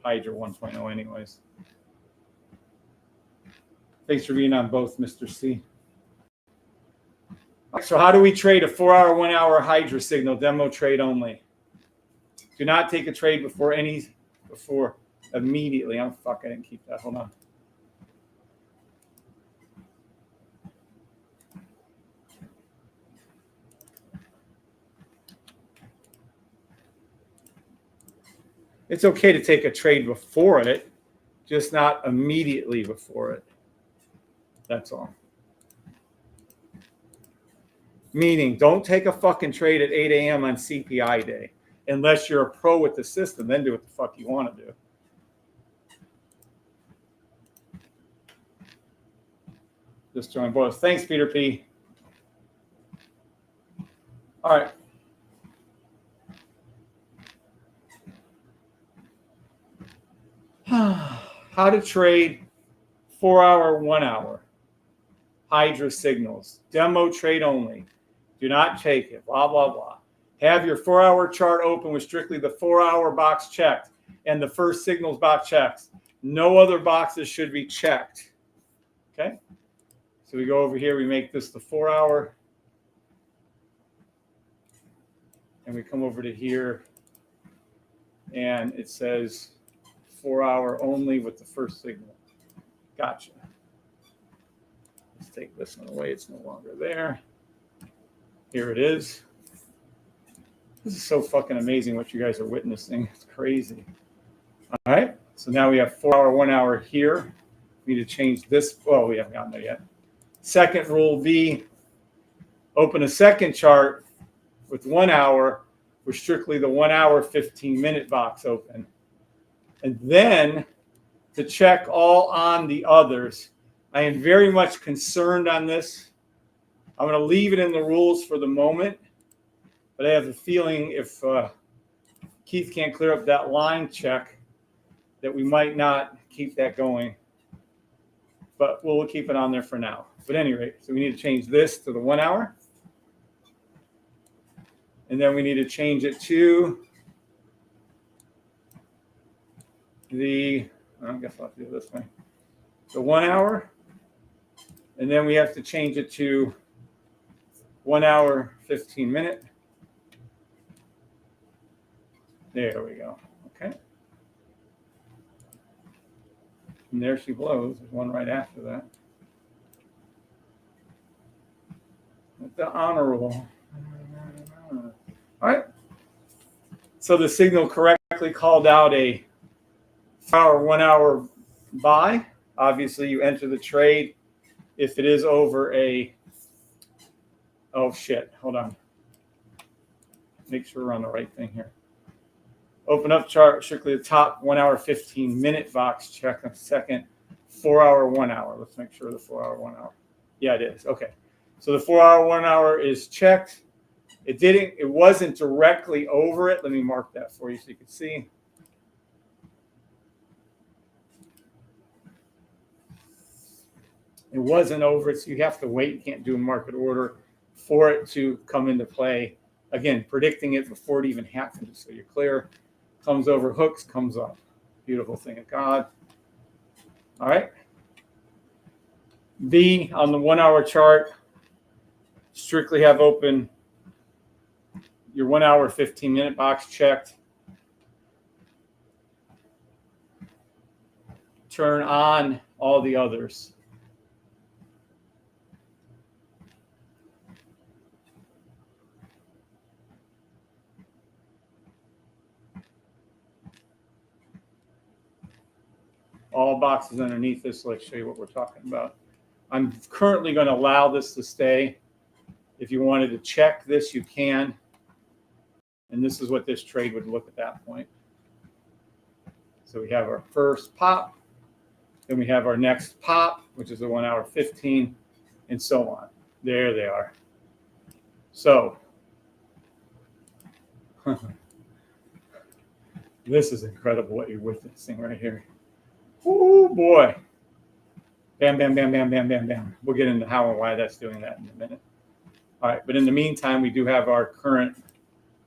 HYDRA 1.0 anyways. Thanks for being on both, Mr. C. So how do we trade a 4-hour, 1-hour HYDRA signal, demo trade only? Do not take a trade before immediately. I didn't keep that. Hold on. It's okay to take a trade before it, just not immediately before it. That's all. Meaning, don't take a fucking trade at 8 a.m. on CPI day. Unless you're a pro with the system, then do what the fuck you want to do. Just join both. Thanks, Peter P. All right. How to trade 4-hour, 1-hour HYDRA signals. Demo trade only. Do not take it. Blah, blah, blah. Have your 4-hour chart open with strictly the 4-hour box checked and the first signals box checked. No other boxes should be checked. Okay? So we go over here. We make this the 4-hour. And we come over to here. And it says 4-hour only with the first signal. Gotcha. Let's take this one away. It's no longer there. Here it is. This is so fucking amazing what you guys are witnessing. It's crazy. All right. So now we have 4-hour, 1-hour here. We need to change this. Oh, we haven't gotten there yet. Second rule B, open a second chart with 1 hour with strictly the 1-hour, 15-minute box open. And then to check all on the others. I am very much concerned on this. I'm going to leave it in the rules for the moment. But I have a feeling if Keith can't clear up that line check, that we might not keep that going. But we'll keep it on there for now. But at any rate, so we need to change this to the 1 hour. And then we need to change it to the, I guess I'll have to do it this way. The 1 hour. And then we have to change it to 1 hour, 15-minute. There we go. Okay. And there she blows. There's one right after that. With the honor roll. All right. So the signal correctly called out a 4-hour, 1 hour buy. Obviously, you enter the trade if it is over a, oh shit, hold on. Make sure we're on the right thing here. Open up chart, strictly the top 1 hour, 15-minute box, check a second, 4-hour, 1 hour. Let's make sure the 4-hour, 1 hour. Yeah, it is. Okay. So the 4-hour, 1 hour is checked. It wasn't directly over it. Let me mark that for you so you can see. It wasn't over it, so you have to wait. You can't do a market order for it to come into play. Again, predicting it before it even happens, so you're clear. Comes over, hooks, comes up. Beautiful thing of God. All right. B, on the 1 hour chart, strictly have open your 1 hour, 15-minute box checked. Turn on all the others. All boxes underneath this, let's show you what we're talking about. I'm currently going to allow this to stay. If you wanted to check this, you can. And this is what this trade would look at that point. So we have our first pop. Then we have our next pop, which is the 1 hour 15, and so on. There they are. So this is incredible what you're witnessing right here. Oh boy. Bam, bam, bam, bam, bam, bam, bam. We'll get into how and why that's doing that in a minute. All right, but in the meantime, we do have our current,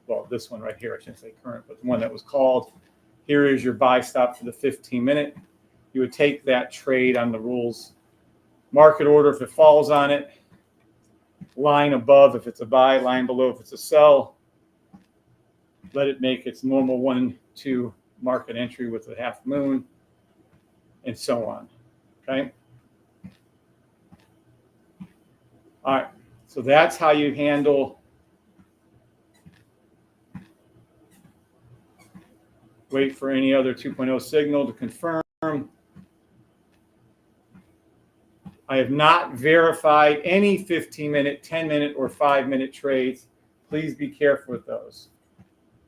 well, this one right here, I shouldn't say current, but the one that was called. Here is your buy stop for the 15-minute. You would take that trade on the rules market order if it falls on it, line above if it's a buy, line below if it's a sell. Let it make its normal 1-2 market entry with a half moon, and so on. Okay. All right. So that's how you handle wait for any other 2.0 signal to confirm. I have not verified any 15-minute, 10-minute, or 5-minute trades. Please be careful with those.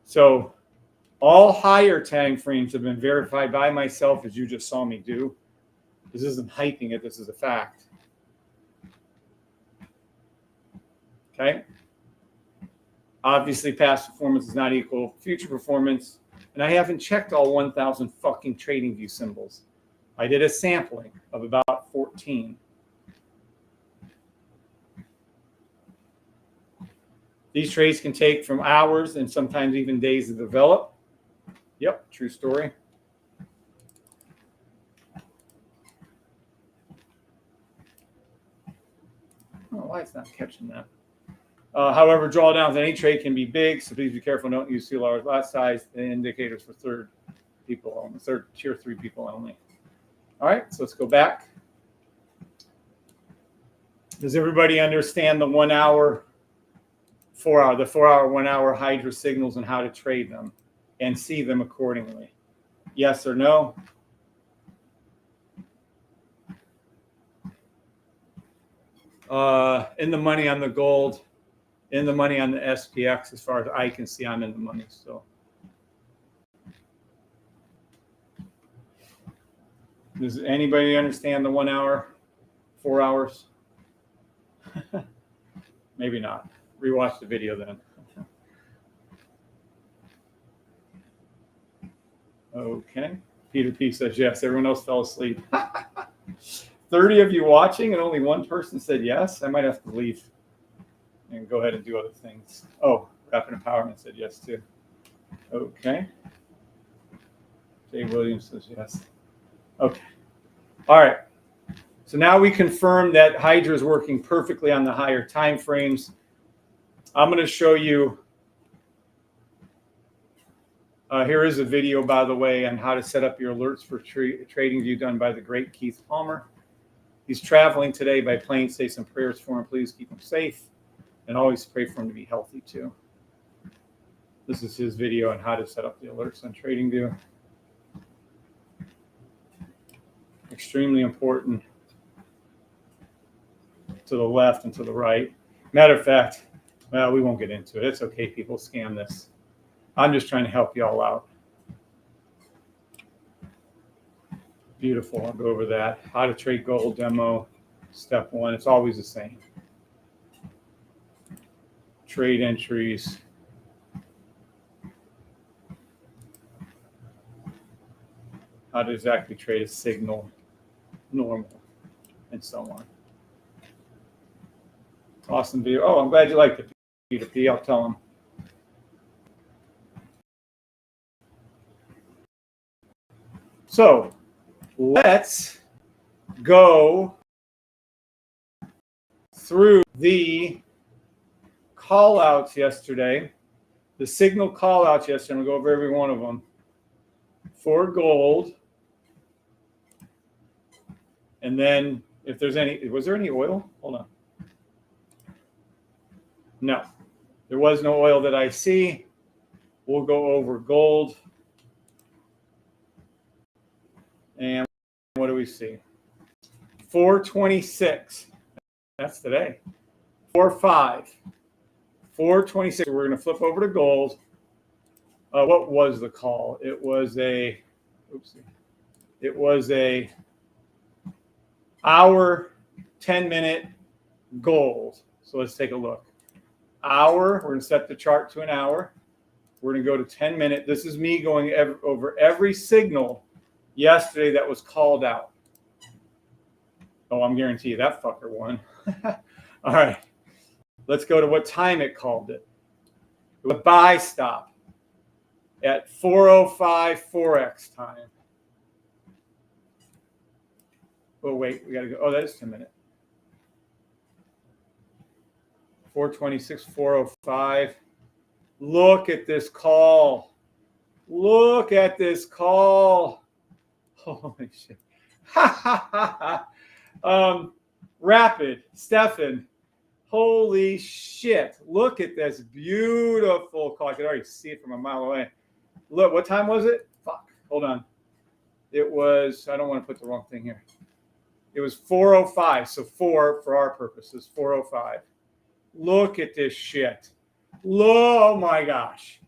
So all higher time frames have been verified by myself, as you just saw me do. This isn't hyping it. This is a fact. Okay. Obviously, past performance is not equal future performance. And I haven't checked all 1,000 fucking TradingView symbols. I did a sampling of about 14. These trades can take from hours and sometimes even days to develop. Yep, true story. Oh, why it's not catching that? However, drawdowns on any trade can be big, so please be careful. Don't use too large lot size and indicators for third people only, third tier 3 people only. All right, so let's go back. Does everybody understand the 1 hour, 4 hour, the 4 hour, 1 hour HYDRA signals and how to trade them and see them accordingly? Yes or no? In the money on the gold, in the money on the SPX, as far as I can see, I'm in the money still. Does anybody understand the 1 hour, 4 hours? Maybe not. Rewatch the video then. Okay. Peter P says yes. Everyone else fell asleep. 30 of you watching and only one person said yes. I might have to leave and go ahead and do other things. Oh, Rapid Empowerment said yes too. Okay. Jay Williams says yes. Okay. All right. So now we confirm that HYDRA is working perfectly on the higher time frames. I'm going to show you. Here is a video, by the way, on how to set up your alerts for TradingView done by the great Keith Palmer. He's traveling today by plane. Say some prayers for him. Please keep him safe. And always pray for him to be healthy, too. This is his video on how to set up the alerts on TradingView. Extremely important to the left and to the right. Matter of fact, well, we won't get into it. It's okay, people. Scam this. I'm just trying to help you all out. Beautiful. I'll go over that. How to trade gold demo, step 1. It's always the same. Trade entries. How to exactly trade a signal, normal, and so on. Awesome video. Oh, I'm glad you liked it, Peter P. I'll tell him. So let's go through the call outs yesterday, the signal call outs yesterday. I'm going to go over every one of them. For gold. And then if there's any, was there any oil? Hold on. No, there was no oil that I see. We'll go over gold. And what do we see? 426. That's today. 4.5. 426. We're going to flip over to gold. What was the call? It was a, oopsie. It was a hour, 10-minute gold. So let's take a look. Hour, we're going to set the chart to an hour. We're going to go to 10-minute. This is me going over every signal yesterday that was called out. Oh, I'm guaranteeing you that fucker won. All right. Let's go to what time it called it. It was a buy stop at 4:05 Forex time. Oh, wait. We got to go. Oh, that is 10 minutes. 426, 405. Look at this call. Look at this call. Holy shit. Rapid, Stefan. Holy shit. Look at this beautiful call. I could already see it from a mile away. Look, what time was it? Fuck. Hold on. It was, I don't want to put the wrong thing here. It was 4:05. So 4 for our purposes, 4:05. Look at this shit. Oh my gosh.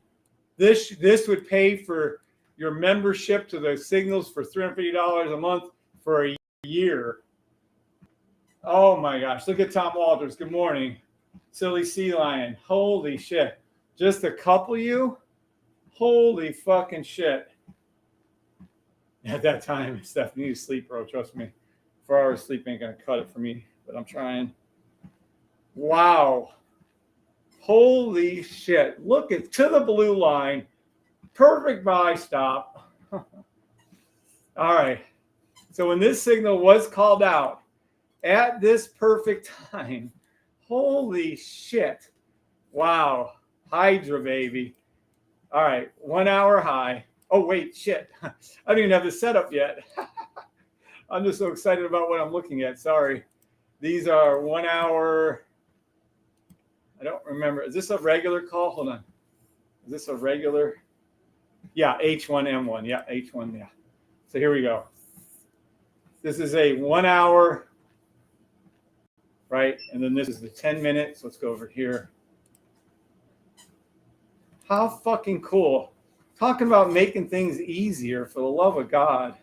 This would pay for your membership to the signals for $350 a month for a year. Oh my gosh. Look at Tom Walters. Good morning. Silly Sea Lion. Holy shit. Just a couple of you? Holy fucking shit. At that time, Steph, you need to sleep, bro. Trust me. 4 hours sleep ain't going to cut it for me, but I'm trying. Wow. Holy shit. Look at to the blue line. Perfect buy stop. All right. So when this signal was called out at this perfect time, holy shit. Wow. HYDRA, baby. All right. 1 hour high. Oh, wait, shit. I don't even have this set up yet. I'm just so excited about what I'm looking at. Sorry. These are 1 hour. I don't remember. Is this a regular call? Hold on. Is this a regular? Yeah, H1M1. Yeah, H1. Yeah. So here we go. This is a 1 hour, right? And then this is the 10 minutes. Let's go over here. How fucking cool. Talking about making things easier, for the love of God.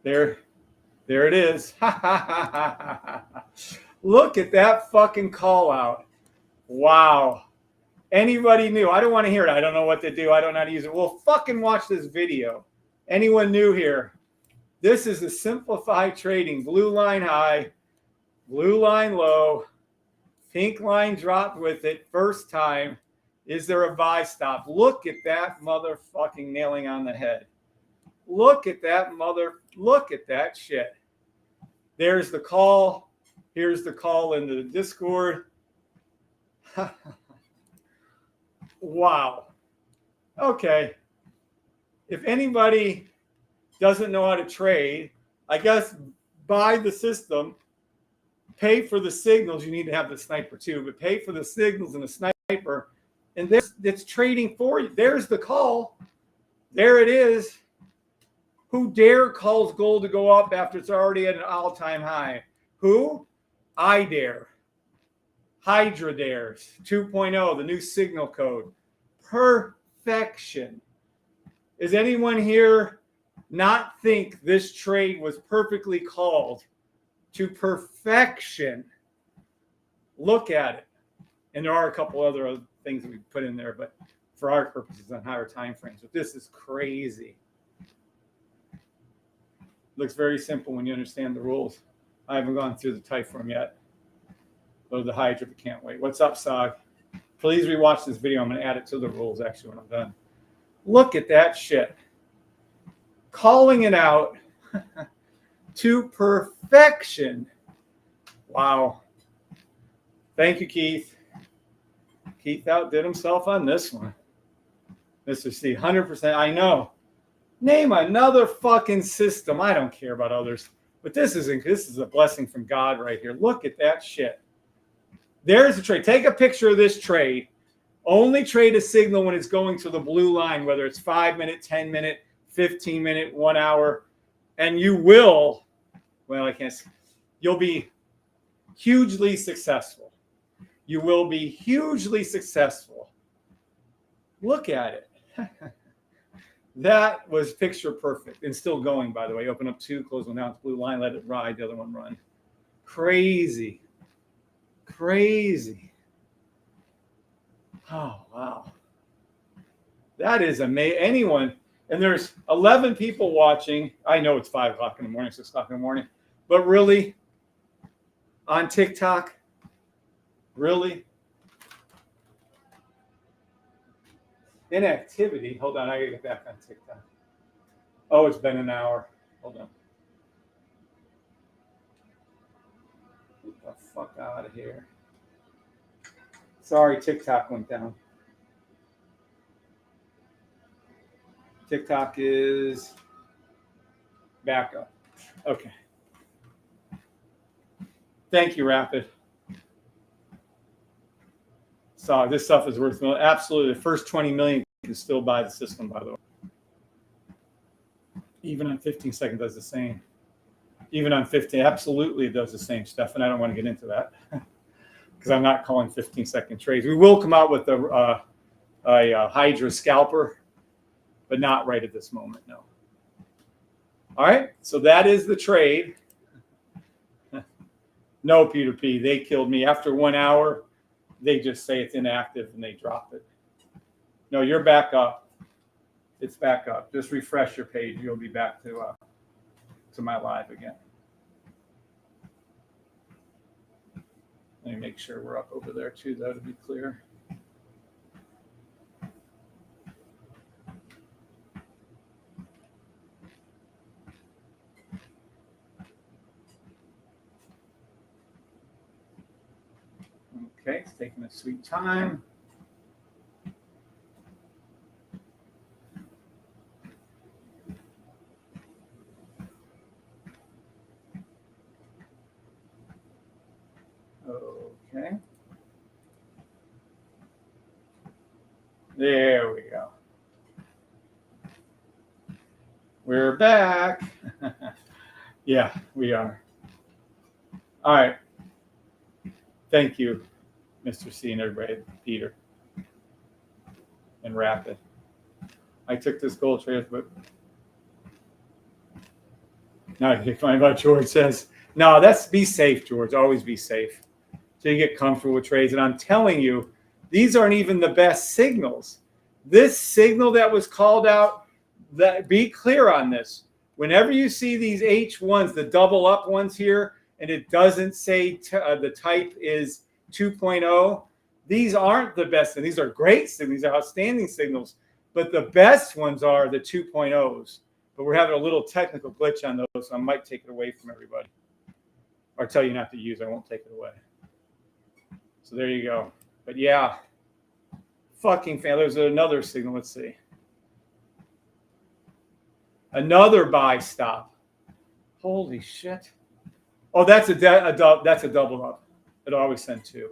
There it is. Look at that fucking call out. Wow. Anybody new? I don't want to hear it. I don't know what to do. I don't know how to use it. Well, fucking watch this video. Anyone new here? This is the simplified trading. Blue line high, blue line low, pink line dropped with it first time. Is there a buy stop? Look at that motherfucking nailing on the head. Look at that look at that shit. There's the call. Here's the call into the Discord. Wow. Okay. If anybody doesn't know how to trade, I guess buy the system, pay for the signals. You need to have the sniper too, but pay for the signals and the sniper. And it's trading for you. There's the call. There it is. Who dare calls gold to go up after it's already at an all-time high? Who? I dare. HYDRA dares. 2.0, the new signal code. Perfection. Is anyone here not think this trade was perfectly called to perfection? Look at it. And there are a couple other things that we put in there, but for our purposes on higher time frames. But this is crazy. Looks very simple when you understand the rules. I haven't gone through the Typeform yet. Go to the HYDRA, but can't wait. What's up, Sog? Please rewatch this video. I'm going to add it to the rules actually when I'm done. Look at that shit. Calling it out to perfection. Wow. Thank you, Keith. Keith outdid himself on this one. Mr. C, 100%. I know. Name another fucking system. I don't care about others. But this is a blessing from God right here. Look at that shit. There's a trade. Take a picture of this trade. Only trade a signal when it's going to the blue line, whether it's 5 minute, 10 minute, 15 minute, 1 hour. And you will, well, I can't say, you'll be hugely successful. You will be hugely successful. Look at it. That was picture perfect and still going, by the way. Open up 2, close one down, blue line, let it ride, the other one run. Crazy. Crazy. Oh, wow. That is amazing. Anyone, And there's 11 people watching. I know it's 5 o'clock in the morning, 6 o'clock in the morning, but really, on TikTok, really? Inactivity. Hold on, I gotta get back on TikTok. Oh, it's been an hour. Hold on. Get the fuck out of here. Sorry, TikTok went down. TikTok is back up. Okay. Thank you, Rapid. So this stuff is worth absolutely. The first 20 million can still buy the system, by the way. Even on 15 seconds does the same. Even on 15, absolutely it does the same stuff, and I don't want to get into that because I'm not calling 15-second trades. We will come out with a HYDRA scalper, but not right at this moment, no. All right, so that is the trade. No, Peter P, they killed me. After 1 hour, they just say it's inactive and they drop it. No, you're back up. It's back up. Just refresh your page. You'll be back to my live again. Let me make sure we're up over there too, though, to be clear. Okay, it's taking a sweet time. Okay. There we go. We're back. Yeah, we are. All right. Thank you, Mr. C and everybody, Peter and Rapid. I took this gold trade, but now you find out George says, no, that's be safe, George. Always be safe. So you get comfortable with trades. And I'm telling you, these aren't even the best signals. This signal that was called out, that be clear on this. Whenever you see these H1s, the double up ones here, and it doesn't say the type is 2.0, these aren't the best. And these are great signals. These are outstanding signals. But the best ones are the 2.0s. But we're having a little technical glitch on those, so I might take it away from everybody. Or tell you not to use it. I won't take it away. So there you go. But yeah, fucking fan. There's another signal. Let's see. Another buy stop. Holy shit. Oh, that's a double up. It'll always send 2.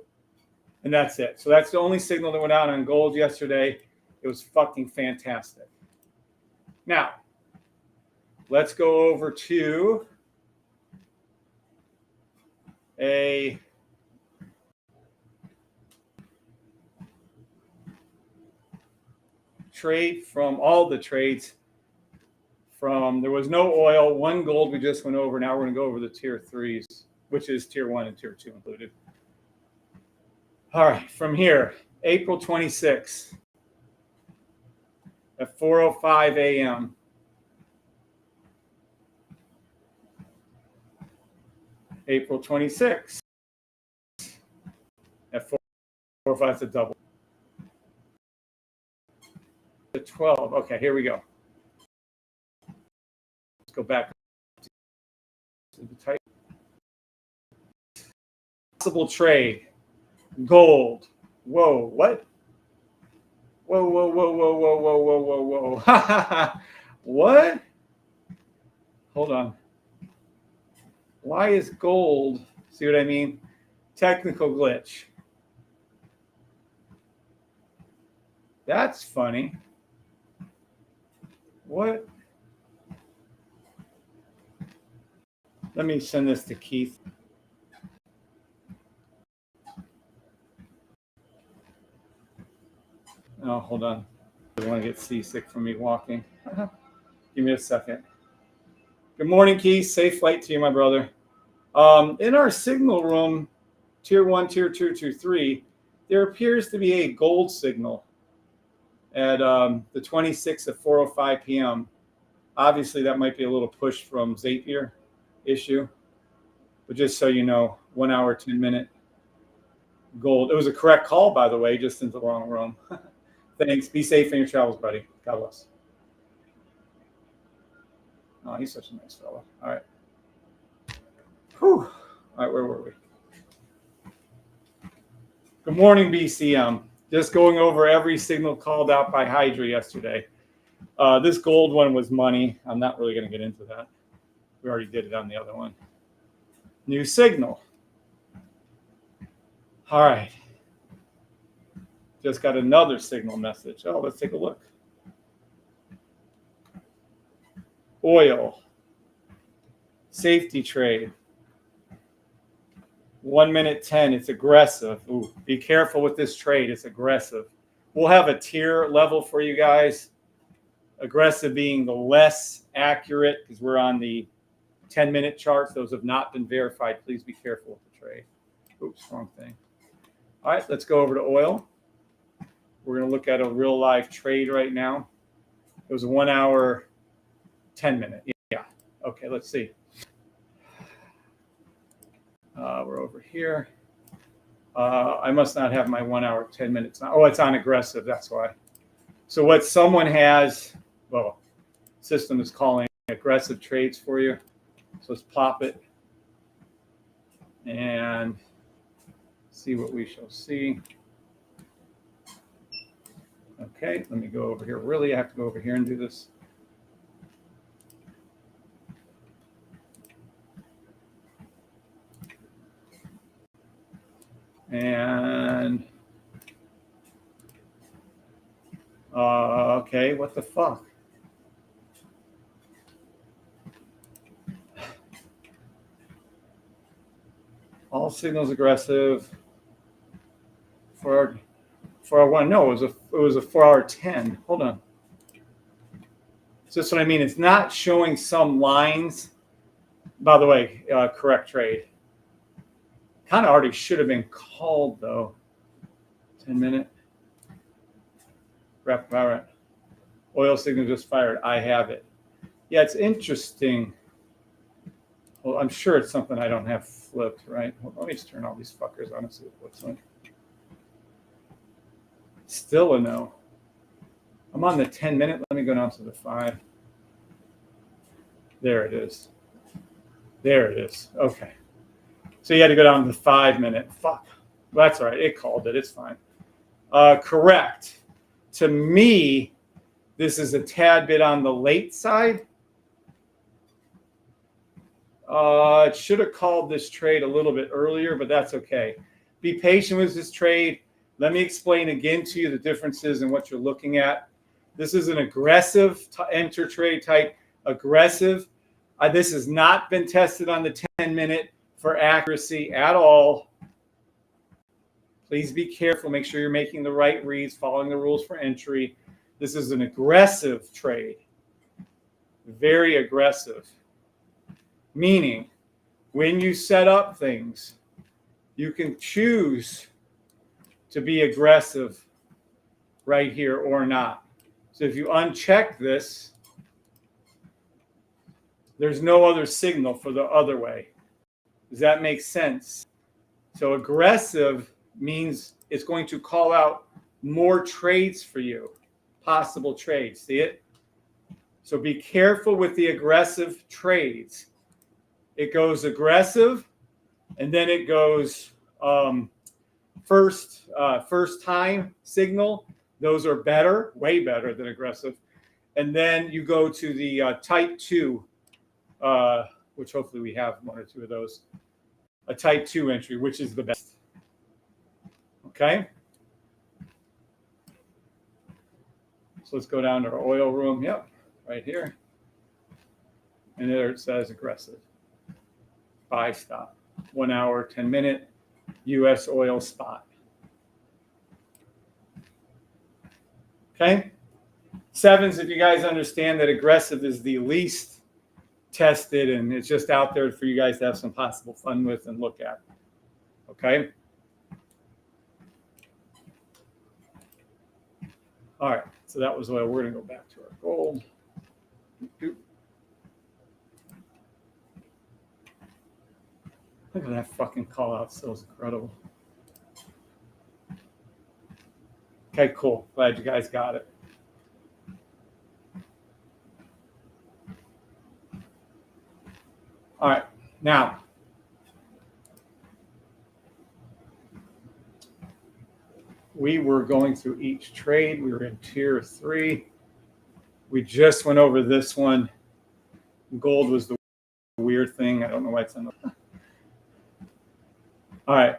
And that's it. So that's the only signal that went out on gold yesterday. It was fucking fantastic. Now, let's go over to a trade from all the trades. From there was no oil, 1 gold we just went over. Now we're going to go over the tier 3s, which is tier 1 and tier 2 included. All right, from here, April 26th at 4:05 a.m. April 26th at 4:05, it's a double. At 12. Okay, here we go. Let's go back to the type. Possible trade. Gold. Whoa, what? Whoa, whoa, whoa, whoa, whoa, whoa, whoa, whoa, whoa. What? Hold on. Why is gold? See what I mean? Technical glitch. That's funny. What? Let me send this to Keith. Oh, hold on. I don't want to get seasick from me walking. Give me a second. Good morning, Keith. Safe flight to you, my brother. In our signal room, tier 1, tier 2, tier 3, there appears to be a gold signal. at the 26th at 4:05 p.m. Obviously, that might be a little push from Zapier issue, but just so you know, 1 hour, 10-minute gold. It was a correct call, by the way, just into the wrong room. Thanks. Be safe in your travels, buddy. God bless. Oh, he's such a nice fellow. All right. Whew. All right, where were we? Good morning, BCM. Just going over every signal called out by HYDRA yesterday. This gold one was money. I'm not really going to get into that. We already did it on the other one. New signal. All right. Just got another signal message. Oh, let's take a look. Oil. Safety trade. 1 minute 10. It's aggressive. Ooh, be careful with this trade. It's aggressive. We'll have a tier level for you guys. Aggressive being the less accurate because we're on the 10-minute charts. Those have not been verified. Please be careful with the trade. Oops, wrong thing. All right, let's go over to oil. We're going to look at a real live trade right now. It was a 1 hour, 10-minute. Yeah. Okay, let's see. We're over here. I must not have my 1 hour, 10 minutes. Oh, it's on aggressive. That's why. So what someone has, well, system is calling aggressive trades for you. So let's plop it and see what we shall see. Okay, let me go over here. Really, I have to go over here and do this. And okay, what the fuck? All signals aggressive for our one. No, it was a 4 hour 10. Hold on. So that's what I mean. It's not showing some lines. By the way, correct trade. Kind of already should have been called though. 10-minute. All right. Oil signal just fired. I have it. Yeah, it's interesting. Well, I'm sure it's something I don't have flipped, right? Well, let me just turn all these fuckers on and see what it looks like. Still a no. I'm on the 10-minute. Let me go down to the 5. There it is. There it is. Okay. So you had to go down to the 5-minute. Fuck. Well, that's all right. It called it. It's fine. Correct. To me, this is a tad bit on the late side. It should have called this trade a little bit earlier, but that's okay. Be patient with this trade. Let me explain again to you the differences in what you're looking at. This is an aggressive enter trade type. Aggressive. This has not been tested on the 10-minute for accuracy at all. Please be careful. Make sure you're making the right reads, following the rules for entry. This is an aggressive trade. Very aggressive. Meaning, when you set up things, you can choose to be aggressive right here or not. So if you uncheck this, there's no other signal for the other way. Does that make sense? So aggressive means it's going to call out more trades for you, possible trades. See it? So be careful with the aggressive trades. It goes aggressive, and then it goes first time signal. Those are better, way better than aggressive. And then you go to the type 2, which hopefully we have 1 or 2 of those. A type 2 entry, which is the best. Okay. So let's go down to our oil room. Yep, right here. And there it says aggressive. Buy stop. 1 hour, 10-minute U.S. oil spot. Okay. 7s, if you guys understand that aggressive is the least tested and it's just out there for you guys to have some possible fun with and look at. Okay. All right, so that was oil. We're going to go back to our gold. Look at that fucking call out. So it's incredible. Okay, cool. Glad you guys got it. All right, now we were going through each trade. We were in tier 3. We just went over this one. Gold was the weird thing. I don't know why it's on the. All right,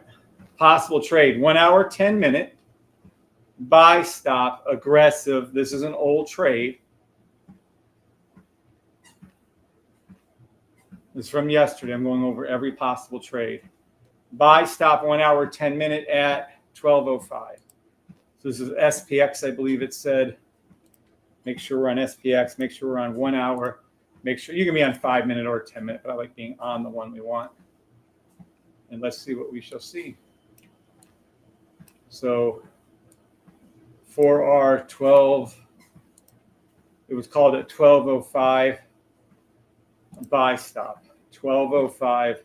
possible trade. 1 hour, 10 minute. Buy stop, aggressive. This is an old trade. This is from yesterday. I'm going over every possible trade. Buy stop 1 hour, 10 minute at 12:05. So this is SPX, I believe it said. Make sure we're on SPX. Make sure we're on 1 hour. Make sure you can be on 5 minute or 10 minute, but I like being on the one we want. And let's see what we shall see. So for our 12, it was called at 12:05. Buy stop 12:05.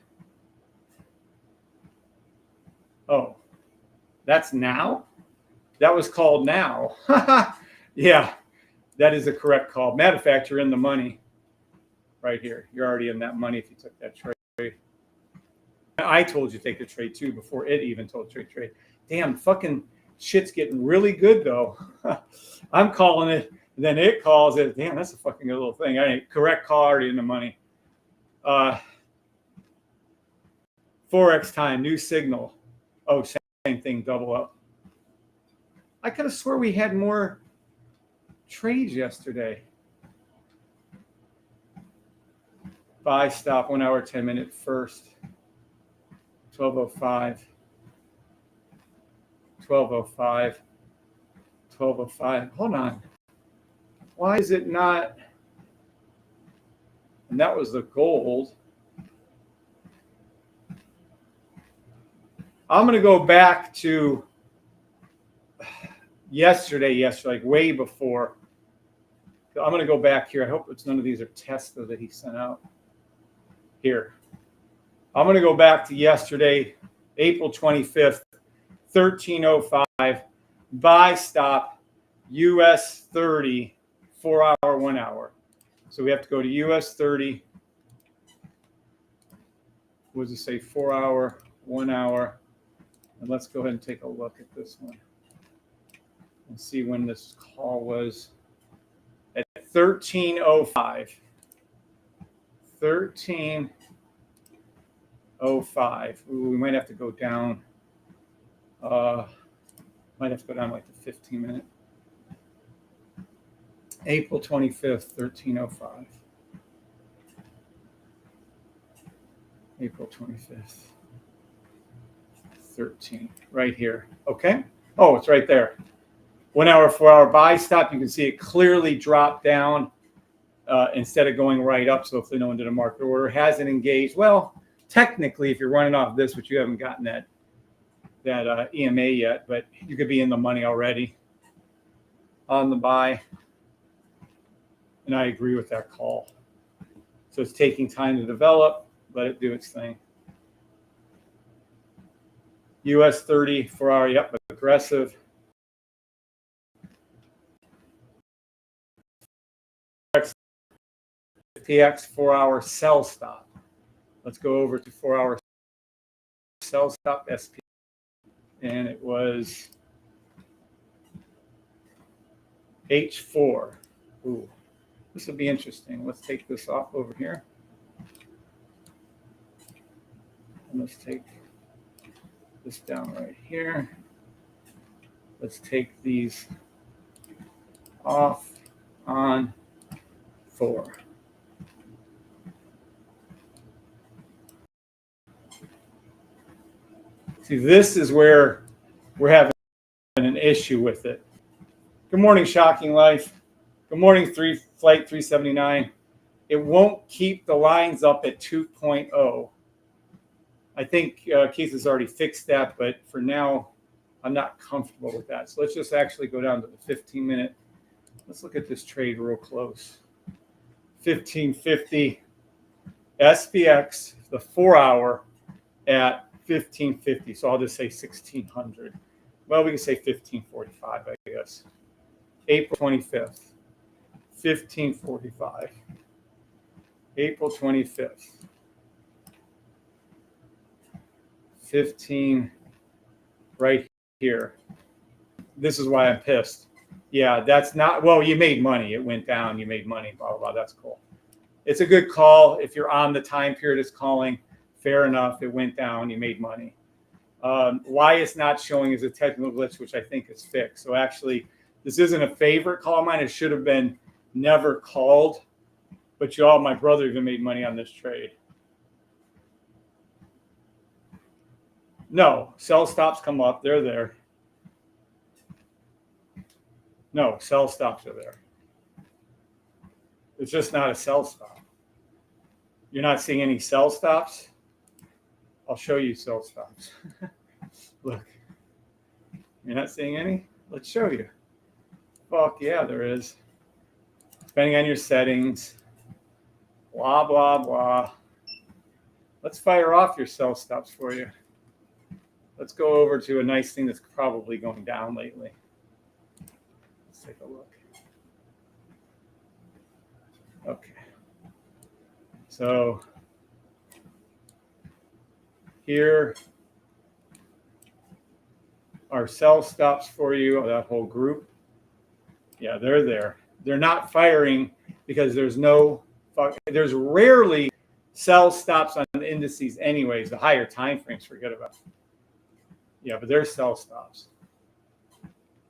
Oh, that's now? That was called now. Yeah, that is a correct call. Matter of fact, you're in the money right here. You're already in that money if you took that trade. I told you to take the trade too before it even told you to trade. Damn, fucking shit's getting really good though. I'm calling it, then it calls it. Damn, that's a fucking good little thing. All right, correct call, already in the money. Forex time, new signal. Oh, same thing, double up. I could have swore we had more trades yesterday. Buy stop 1 hour, 10 minute first. 12:05. 12:05. 12:05. Hold on. Why is it not? And that was the gold. I'm going to go back to yesterday, like way before. I'm going to go back here. I hope it's none of these are tests though that he sent out. Here. I'm going to go back to yesterday, April 25th, 13:05. Buy stop, US 30, 4 hour, 1 hour. So we have to go to US 30. What does it say? 4 hour, 1 hour. And let's go ahead and take a look at this one and see when this call was at 13:05. 13:05. Ooh, we might have to go down. Might have to go down like the 15 minute. April 25th, 13:05. April 25th. 13 right here. Okay. Oh, it's right there. 1 hour, 4 hour buy stop. You can see it clearly dropped down instead of going right up. So if no one did a market order, hasn't engaged. Well, technically, if you're running off this, which you haven't gotten that EMA yet, but you could be in the money already on the buy. And I agree with that call. So it's taking time to develop. Let it do its thing. US 30, 4 hour, yep, aggressive. PX 4 hour sell stop. Let's go over to 4 hour sell stop SP. And it was H4. Ooh, this will be interesting. Let's take this off over here. And let's take this down right here. Let's take these off on 4. See, this is where we're having an issue with it. Good morning, Shocking Life. Good morning, Flight 379. It won't keep the lines up at 2.0. I think Keith has already fixed that, but for now, I'm not comfortable with that. So let's just actually go down to the 15-minute. Let's look at this trade real close. 1550 SPX, the 4-hour at 1550. So I'll just say 1600. Well, we can say 1545, I guess. April 25th, 1545. April 25th, 15 right here. This is why I'm pissed. Yeah, that's not, well, you made money. It went down. You made money, blah, blah, blah. That's cool. It's a good call. If you're on the time period it's calling, fair enough. It went down. You made money. Why it's not showing is a technical glitch, which I think is fixed. So actually, this isn't a favorite call of mine. It should have been never called. But y'all, my brother even made money on this trade. No, sell stops come up. They're there. No, sell stops are there. It's just not a sell stop. You're not seeing any sell stops? I'll show you sell stops. Look. You're not seeing any? Let's show you. Fuck yeah, there is. Depending on your settings. Blah, blah, blah. Let's fire off your sell stops for you. Let's go over to a nice thing that's probably going down lately. Let's take a look. Okay. So here are sell stops for you, that whole group. Yeah, they're there. They're not firing because there's rarely sell stops on the indices anyways. The higher time frames, forget about it. Yeah, but there's sell stops.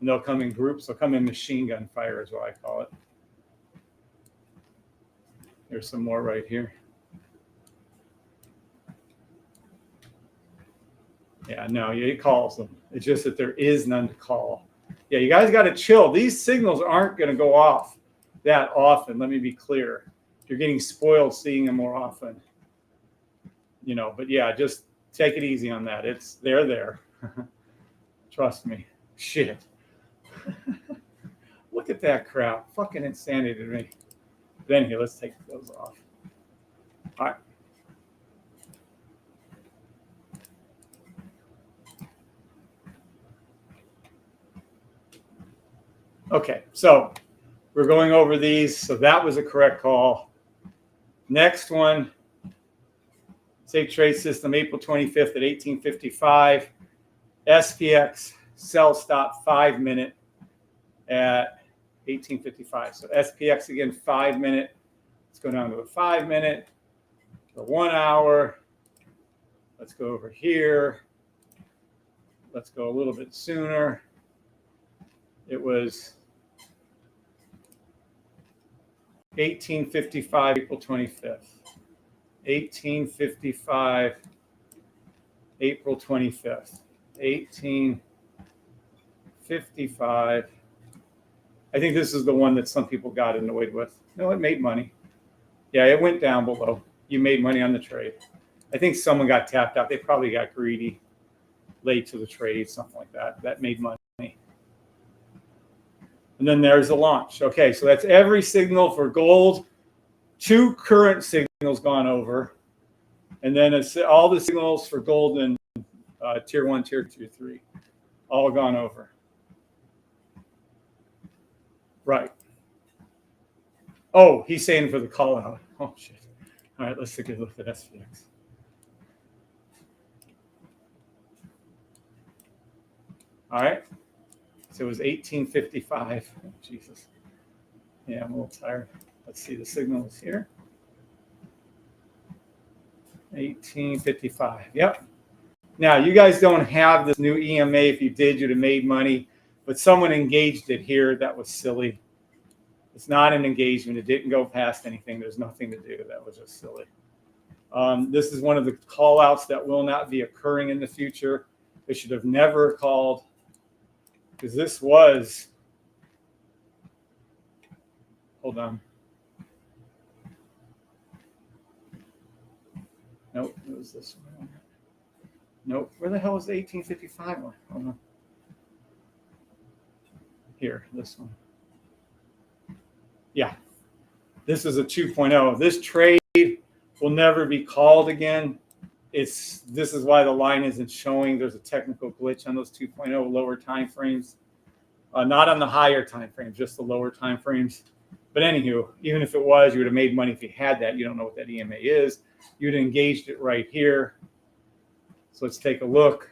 And they'll come in groups. They'll come in machine gun fire is what I call it. There's some more right here. Yeah, no, it calls them. It's just that there is none to call. Yeah, you guys got to chill. These signals aren't going to go off that often. Let me be clear. You're getting spoiled seeing them more often. You know, but yeah, just take it easy on that. They're there. Trust me. Shit. Look at that crap. Fucking insanity to me. Then here, let's take those off. All right. Okay, so we're going over these. So that was a correct call. Next one, Safe Trade System, April 25th at 1855. SPX, sell stop, 5-minute at 1855. So SPX again, 5-minute. Let's go down to a 5-minute, the 1 hour. Let's go over here. Let's go a little bit sooner. It was 1855, April 25th. 1855, April 25th. 1855. I think this is the one that some people got annoyed with. No, it made money. Yeah, it went down below. You made money on the trade. I think someone got tapped out. They probably got greedy, late to the trade, something like that. That made money. And then there's the launch. Okay, so that's every signal for gold. 2 current signals gone over. And then it's all the signals for gold and tier 1, tier 2, 3. All gone over. Right. Oh, he's saying for the call out. Oh, shit. All right, let's take a look at SPX. All right. So it was 1855. Oh, Jesus. Yeah, I'm a little tired. Let's see the signals here. 1855. Yep. Now, you guys don't have this new EMA. If you did, you'd have made money. But someone engaged it here. That was silly. It's not an engagement. It didn't go past anything. There's nothing to do. That was just silly. This is one of the call outs that will not be occurring in the future. They should have never called. Because this was, hold on. Nope, it was this one. Nope, where the hell was the 1855 one? Hold on. here, this one. Yeah, this is a 2.0. This trade will never be called again. This is why the line isn't showing. There's a technical glitch on those 2.0 lower time frames. Not on the higher time frames, just the lower time frames. But anywho, even if it was, you would have made money if you had that. You don't know what that EMA is. You'd have engaged it right here. So let's take a look.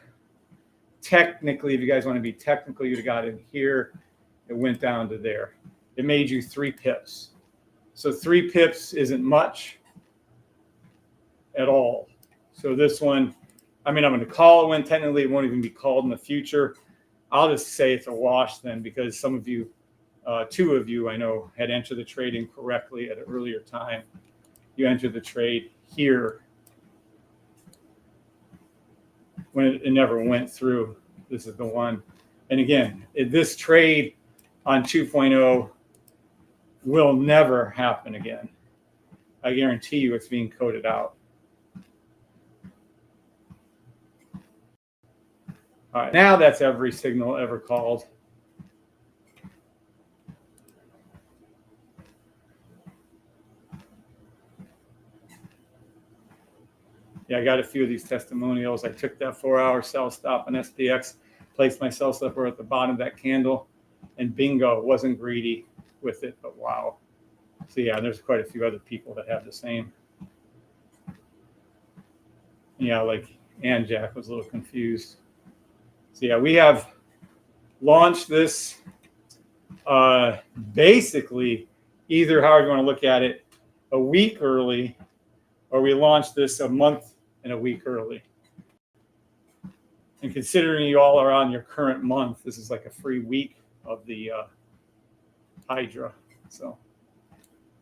Technically, if you guys want to be technical, you'd have got in here. It went down to there. It made you 3 pips. So 3 pips isn't much at all. So this one, I mean, I'm going to call it when technically it won't even be called in the future. I'll just say it's a wash then, because some of you, 2 of you I know, had entered the trade incorrectly at an earlier time. You entered the trade here when it never went through. This is the one. And again, this trade on 2.0 will never happen again. I guarantee you it's being coded out. All right, now that's every signal ever called. Yeah, I got a few of these testimonials. I took that 4-hour sell stop on SPX, placed my sell stopper at the bottom of that candle, and bingo, wasn't greedy with it, but wow. So yeah, there's quite a few other people that have the same. Yeah, like Jack was a little confused. So yeah, we have launched this basically either however you want to look at it, a week early, or we launched this a month and a week early. And considering you all are on your current month, this is like a free week of the HYDRA. So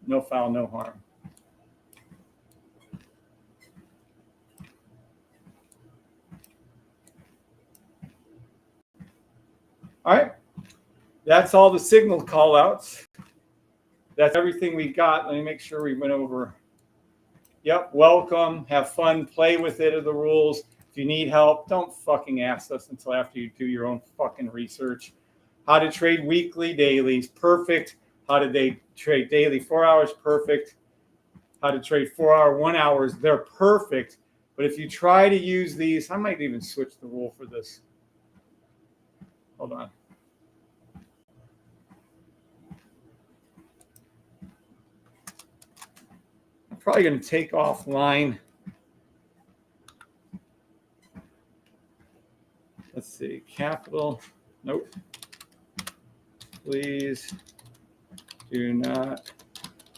no foul, no harm. All right, that's all the signal call outs. That's everything we got. Let me make sure we went over. Yep, welcome, have fun, play with it of the rules. If you need help, don't fucking ask us until after you do your own fucking research. How to trade weekly, dailies, perfect. How did they trade daily 4 hours, perfect. How to trade 4 hour, 1 hours, they're perfect. But if you try to use these, I might even switch the rule for this. Hold on. I'm probably going to take offline. Let's see, capital. Nope. Please do not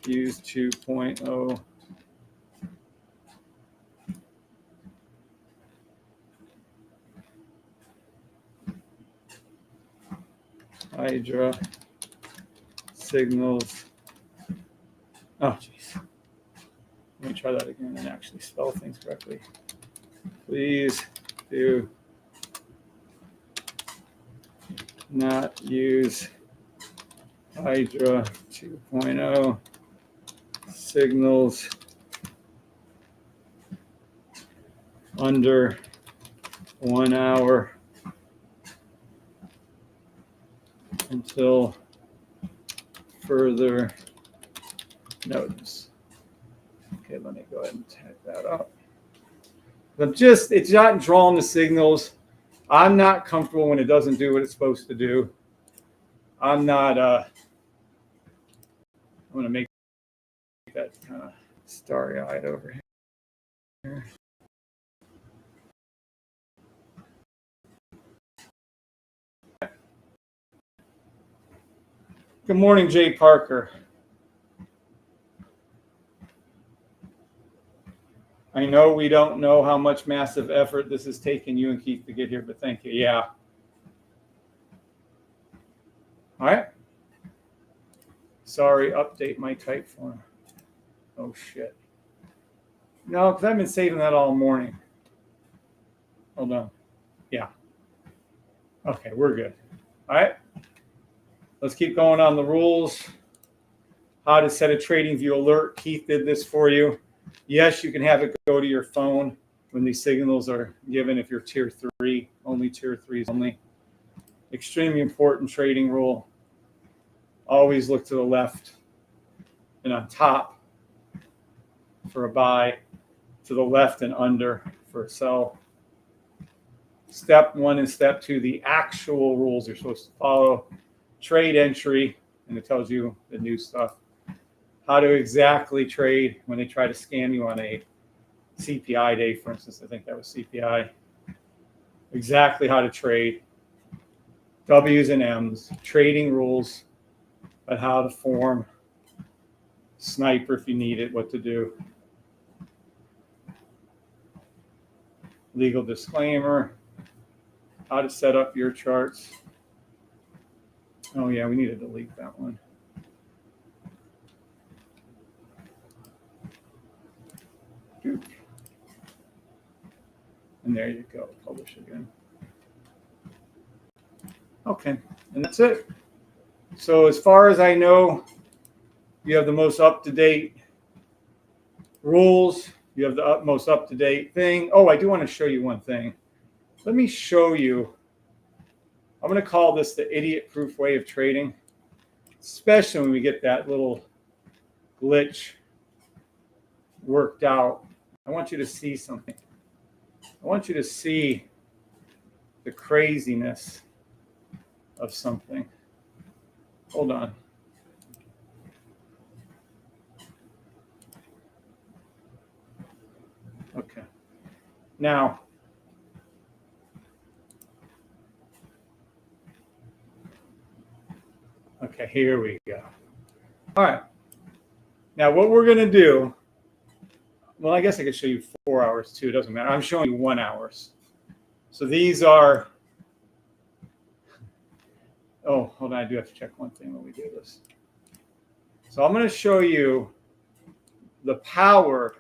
use 2.0. HYDRA signals. Oh, jeez. Let me try that again and actually spell things correctly. Please do not use HYDRA 2.0 signals under 1 hour until further notice. Okay, let me go ahead and type that up. It's not drawing the signals. I'm not comfortable when it doesn't do what it's supposed to do. I'm not, I'm going to make that kind of starry-eyed over here. Good morning, Jay Parker. I know we don't know how much massive effort this has taken you and Keith to get here, but thank you. Yeah. All right. Sorry, update my type form. Oh, shit. No, because I've been saving that all morning. Hold on. Yeah. Okay, we're good. All right. Let's keep going on the rules. How to set a TradingView alert. Keith did this for you. Yes, you can have it go to your phone when these signals are given if you're tier 3, only tier 3s only. Extremely important trading rule. Always look to the left and on top for a buy, to the left and under for a sell. Step 1 and step 2, the actual rules you're supposed to follow. Trade entry, and it tells you the new stuff. How to exactly trade when they try to scam you on a CPI day, for instance. I think that was CPI. Exactly how to trade. W's and M's, trading rules, on how to form. Sniper if you need it, what to do. Legal disclaimer. How to set up your charts. Oh yeah, we need to delete that one. And there you go, publish again. Okay, and that's it. So as far as I know, you have the most up-to-date rules. You have the most up-to-date thing. Oh, I do want to show you one thing. Let me show you. I'm going to call this the idiot-proof way of trading, especially when we get that little glitch worked out. I want you to see something. I want you to see the craziness of something. Hold on. Okay. Now, okay, here we go. All right. Now, what we're going to do, well, I guess I could show you 4 hours too. It doesn't matter. I'm showing you 1 hour. So these are, oh, hold on. I do have to check one thing when we do this. So I'm going to show you the power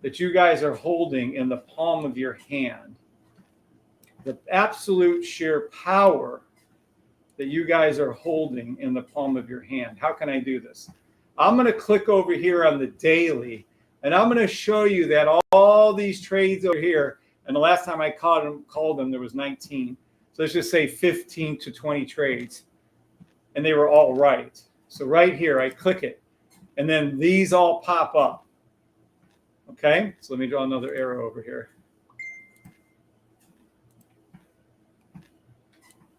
that you guys are holding in the palm of your hand. The absolute sheer power that you guys are holding in the palm of your hand. How can I do this? I'm going to click over here on the daily, and I'm going to show you that all these trades over here, and the last time I called them, there was 19. So let's just say 15 to 20 trades, and they were all right. So right here, I click it, and then these all pop up. Okay, so let me draw another arrow over here.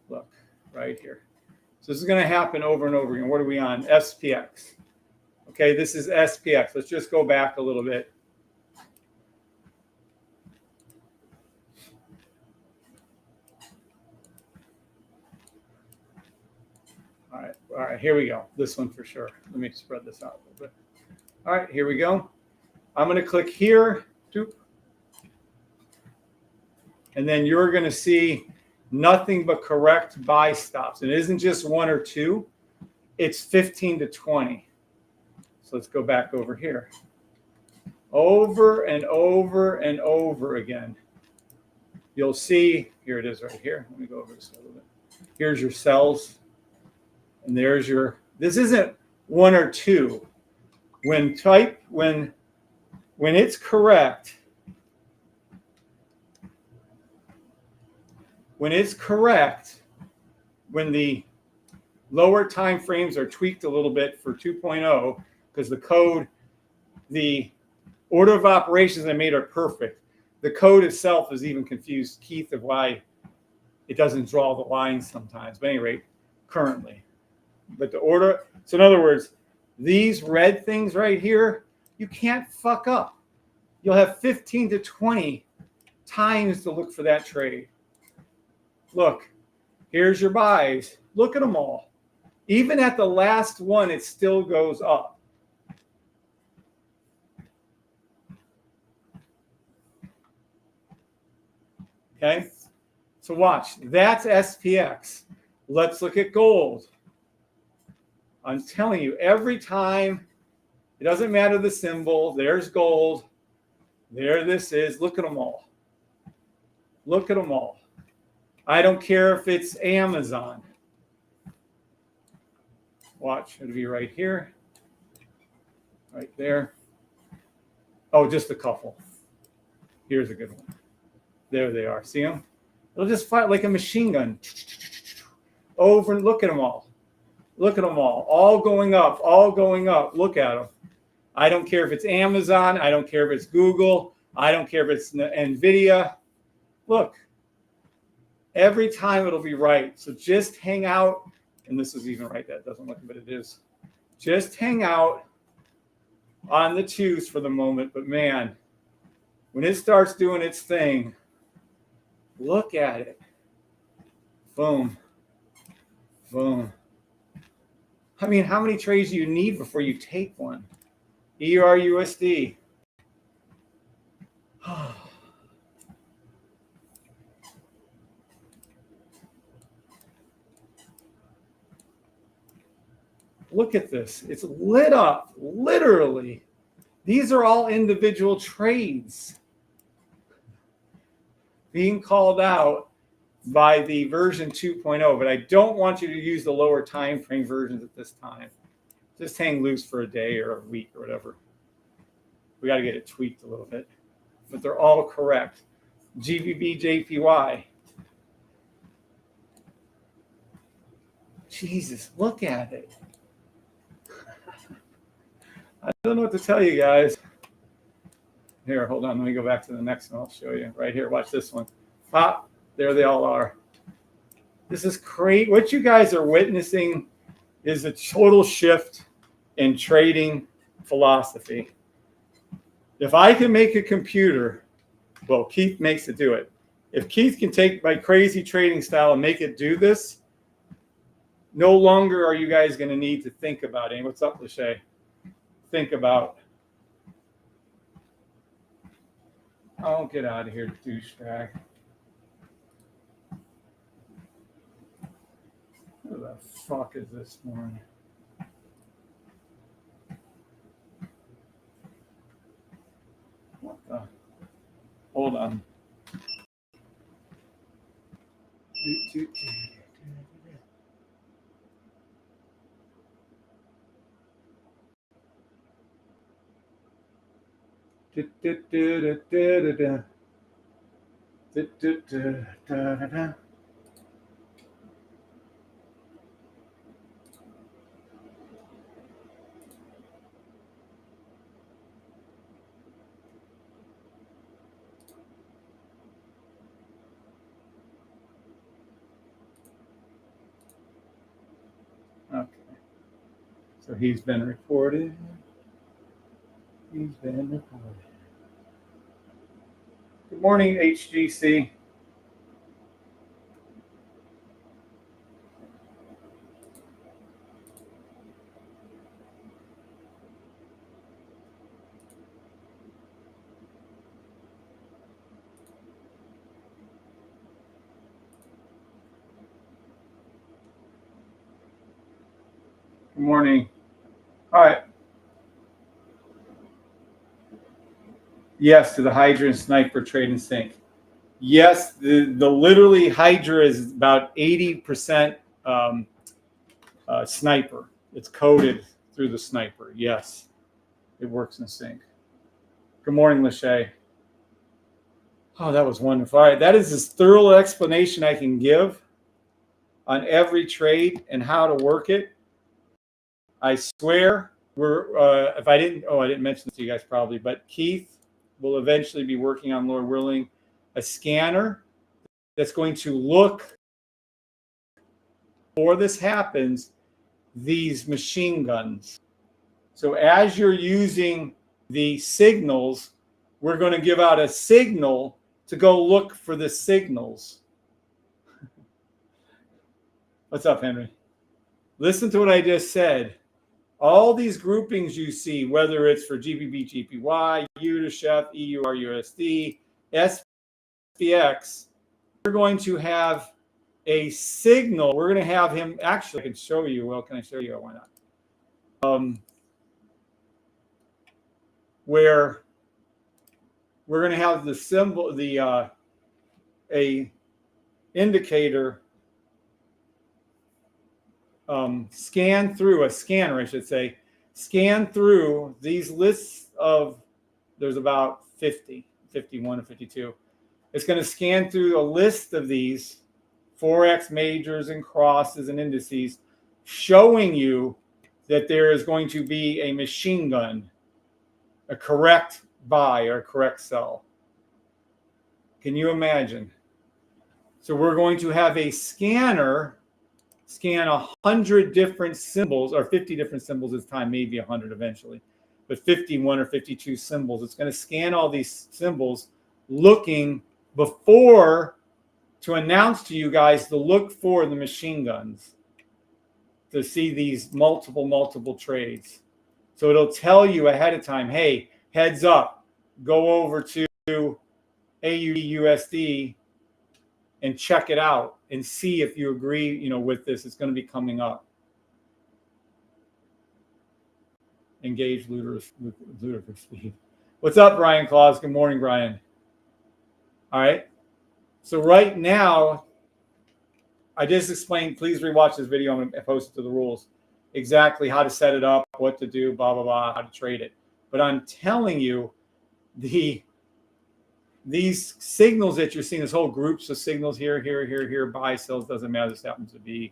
Look, right here. So this is going to happen over and over again. What are we on? SPX. Okay, this is SPX. Let's just go back a little bit. All right, here we go. This one for sure. Let me spread this out a little bit. All right, here we go. I'm going to click here, and then you're going to see nothing but correct buy stops. And it isn't just 1 or 2, it's 15 to 20. So let's go back over here. Over and over and over again. You'll see, here it is right here. Let me go over this a little bit. Here's your sells. And there's your, this isn't 1 or 2. When it's correct, when the lower time frames are tweaked a little bit for 2.0, because the code, the order of operations I made are perfect. The code itself is even confused, Keith, of why it doesn't draw the lines sometimes. But at any rate, currently. But the order, so in other words, these red things right here, you can't fuck up. You'll have 15 to 20 times to look for that trade. Look, here's your buys. Look at them all. Even at the last one, it still goes up. Okay, so watch. That's SPX. Let's look at gold. I'm telling you, every time, it doesn't matter the symbol. There's gold. There this is. Look at them all. Look at them all. I don't care if it's Amazon. Watch. It'll be right here. Right there. Oh, just a couple. Here's a good one. There they are. See them? It'll just fire like a machine gun. Over and look at them all. Look at them all going up, all going up. Look at them. I don't care if it's Amazon. I don't care if it's Google. I don't care if it's NVIDIA. Look, every time it'll be right. So just hang out. And this is even right. That doesn't look, but it is. Just hang out on the twos for the moment. But man, when it starts doing its thing, look at it. Boom. Boom. I mean, how many trades do you need before you take one? EURUSD. Look at this. It's lit up, literally. These are all individual trades being called out by the version 2.0, but I don't want you to use the lower time frame versions at this time. Just hang loose for a day or a week or whatever. We got to get it tweaked a little bit, but they're all correct. GBP, JPY. Jesus, look at it. I don't know what to tell you guys. Here, hold on. Let me go back to the next one. I'll show you right here. Watch this one. Pop. There they all are. This is great. What you guys are witnessing is a total shift in trading philosophy. If I can make a computer, well, Keith makes it do it. If Keith can take my crazy trading style and make it do this, no longer are you guys going to need to think about it. What's up, Lachey? Think about. Oh, get out of here, douchebag. Who the fuck is this one? What the? Hold on. Okay. So he's been reported. He's been reported. Good morning, HGC. Good morning. All right. Yes, to the HYDRA and Sniper trade and sync. Yes, the literally HYDRA is about 80% Sniper. It's coded through the Sniper. Yes, it works in sync. Good morning, Lachey. Oh, that was wonderful. All right, that is as thorough explanation I can give on every trade and how to work it. I swear we're if I didn't mention this to you guys probably, but Keith will eventually be working on, Lord willing, a scanner that's going to look, before this happens, these machine guns. So as you're using the signals, we're going to give out a signal to go look for the signals. What's up, Henry? Listen to what I just said. All these groupings you see, whether it's for GBP, GPY, UDSHEF, EURUSD, SPX, we're going to have a signal. We're going to have him, actually, I can show you. Well, can I show you? Why not? Where we're going to have the symbol, a indicator scan through, a scanner, I should say, scan through these lists of, there's about 50, 51 and 52. It's going to scan through a list of these Forex majors and crosses and indices showing you that there is going to be a machine gun, a correct buy or a correct sell. Can you imagine? So we're going to have a scanner scan 100 different symbols, or 50 different symbols this time, maybe 100 eventually, but 51 or 52 symbols. It's going to scan all these symbols, looking before to announce to you guys to look for the machine guns, to see these multiple trades. So it'll tell you ahead of time, hey, heads up, go over to AUD/USD and check it out and see if you agree, with this. It's going to be coming up. Engage ludicrous speed. What's up, Brian Claus? Good morning, Brian. All right. So right now, I just explained, please rewatch this video. I'm going to post it to the rules. Exactly how to set it up, what to do, blah, blah, blah, how to trade it. But I'm telling you, these signals that you're seeing, this whole groups of signals here, buy, sells, doesn't matter. This happens to be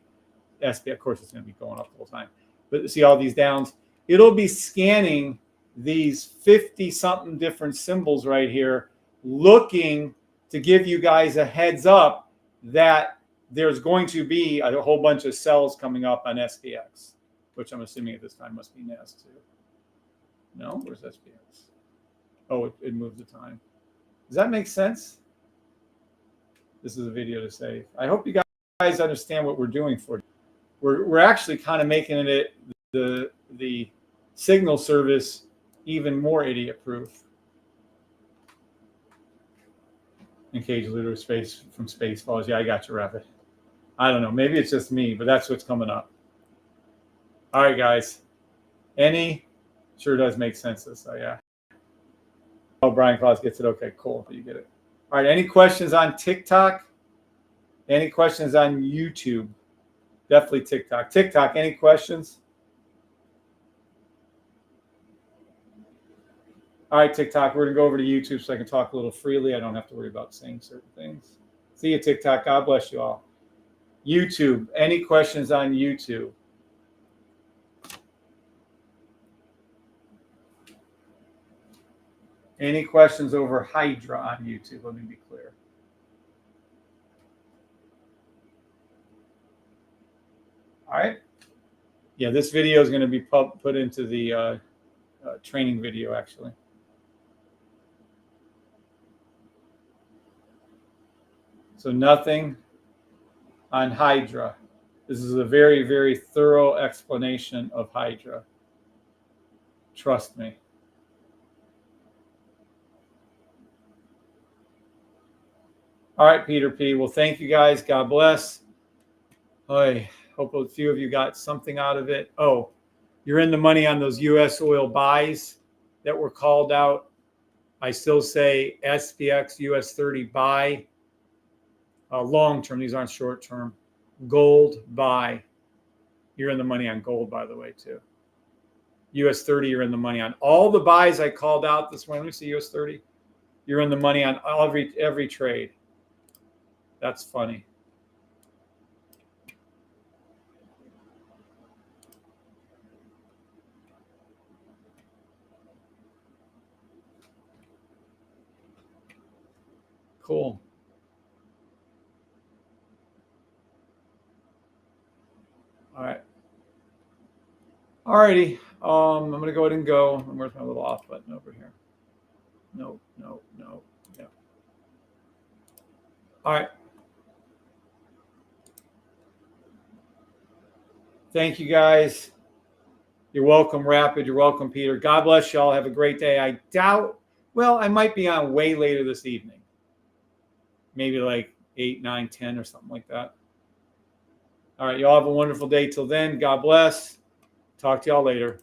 SP. Of course, it's going to be going up the whole time. But see all these downs? It'll be scanning these 50-something different symbols right here, looking to give you guys a heads up that there's going to be a whole bunch of sells coming up on SPX, which I'm assuming at this time must be NAS too. No, where's SPX? Oh, it moved the time. Does that make sense? This is a video to save. I hope you guys understand what we're doing for you. We're actually kind of making it the signal service even more idiot proof. Engage looter space from space falls. Yeah, I got you, Rapid. I don't know. Maybe it's just me, but that's what's coming up. All right, guys. Sure does make sense. So yeah. Oh, Brian Claus gets it. Okay, cool. You get it. All right. Any questions on TikTok? Any questions on YouTube? Definitely TikTok. TikTok, any questions? All right, TikTok, we're going to go over to YouTube so I can talk a little freely. I don't have to worry about saying certain things. See you, TikTok. God bless you all. YouTube, any questions on YouTube? Any questions over HYDRA on YouTube? Let me be clear. All right. Yeah, this video is going to be put into the training video, actually. So nothing on HYDRA. This is a very, very thorough explanation of HYDRA. Trust me. All right, Peter P. Well, thank you guys. God bless. I hope a few of you got something out of it. Oh, you're in the money on those U.S. oil buys that were called out. I still say SPX US 30 buy. Long term, these aren't short term. Gold buy. You're in the money on gold, by the way, too. US 30, you're in the money on all the buys I called out this morning. Let me see US 30. You're in the money on every trade. That's funny. Cool. All right. All righty. I'm going to go ahead and go. Where's my little off button over here? No. Yeah. All right. Thank you, guys. You're welcome, Rapid. You're welcome, Peter. God bless you all. Have a great day. I doubt, well, I might be on way later this evening. Maybe like 8, 9, 10 or something like that. All right. Y'all have a wonderful day till then. God bless. Talk to y'all later.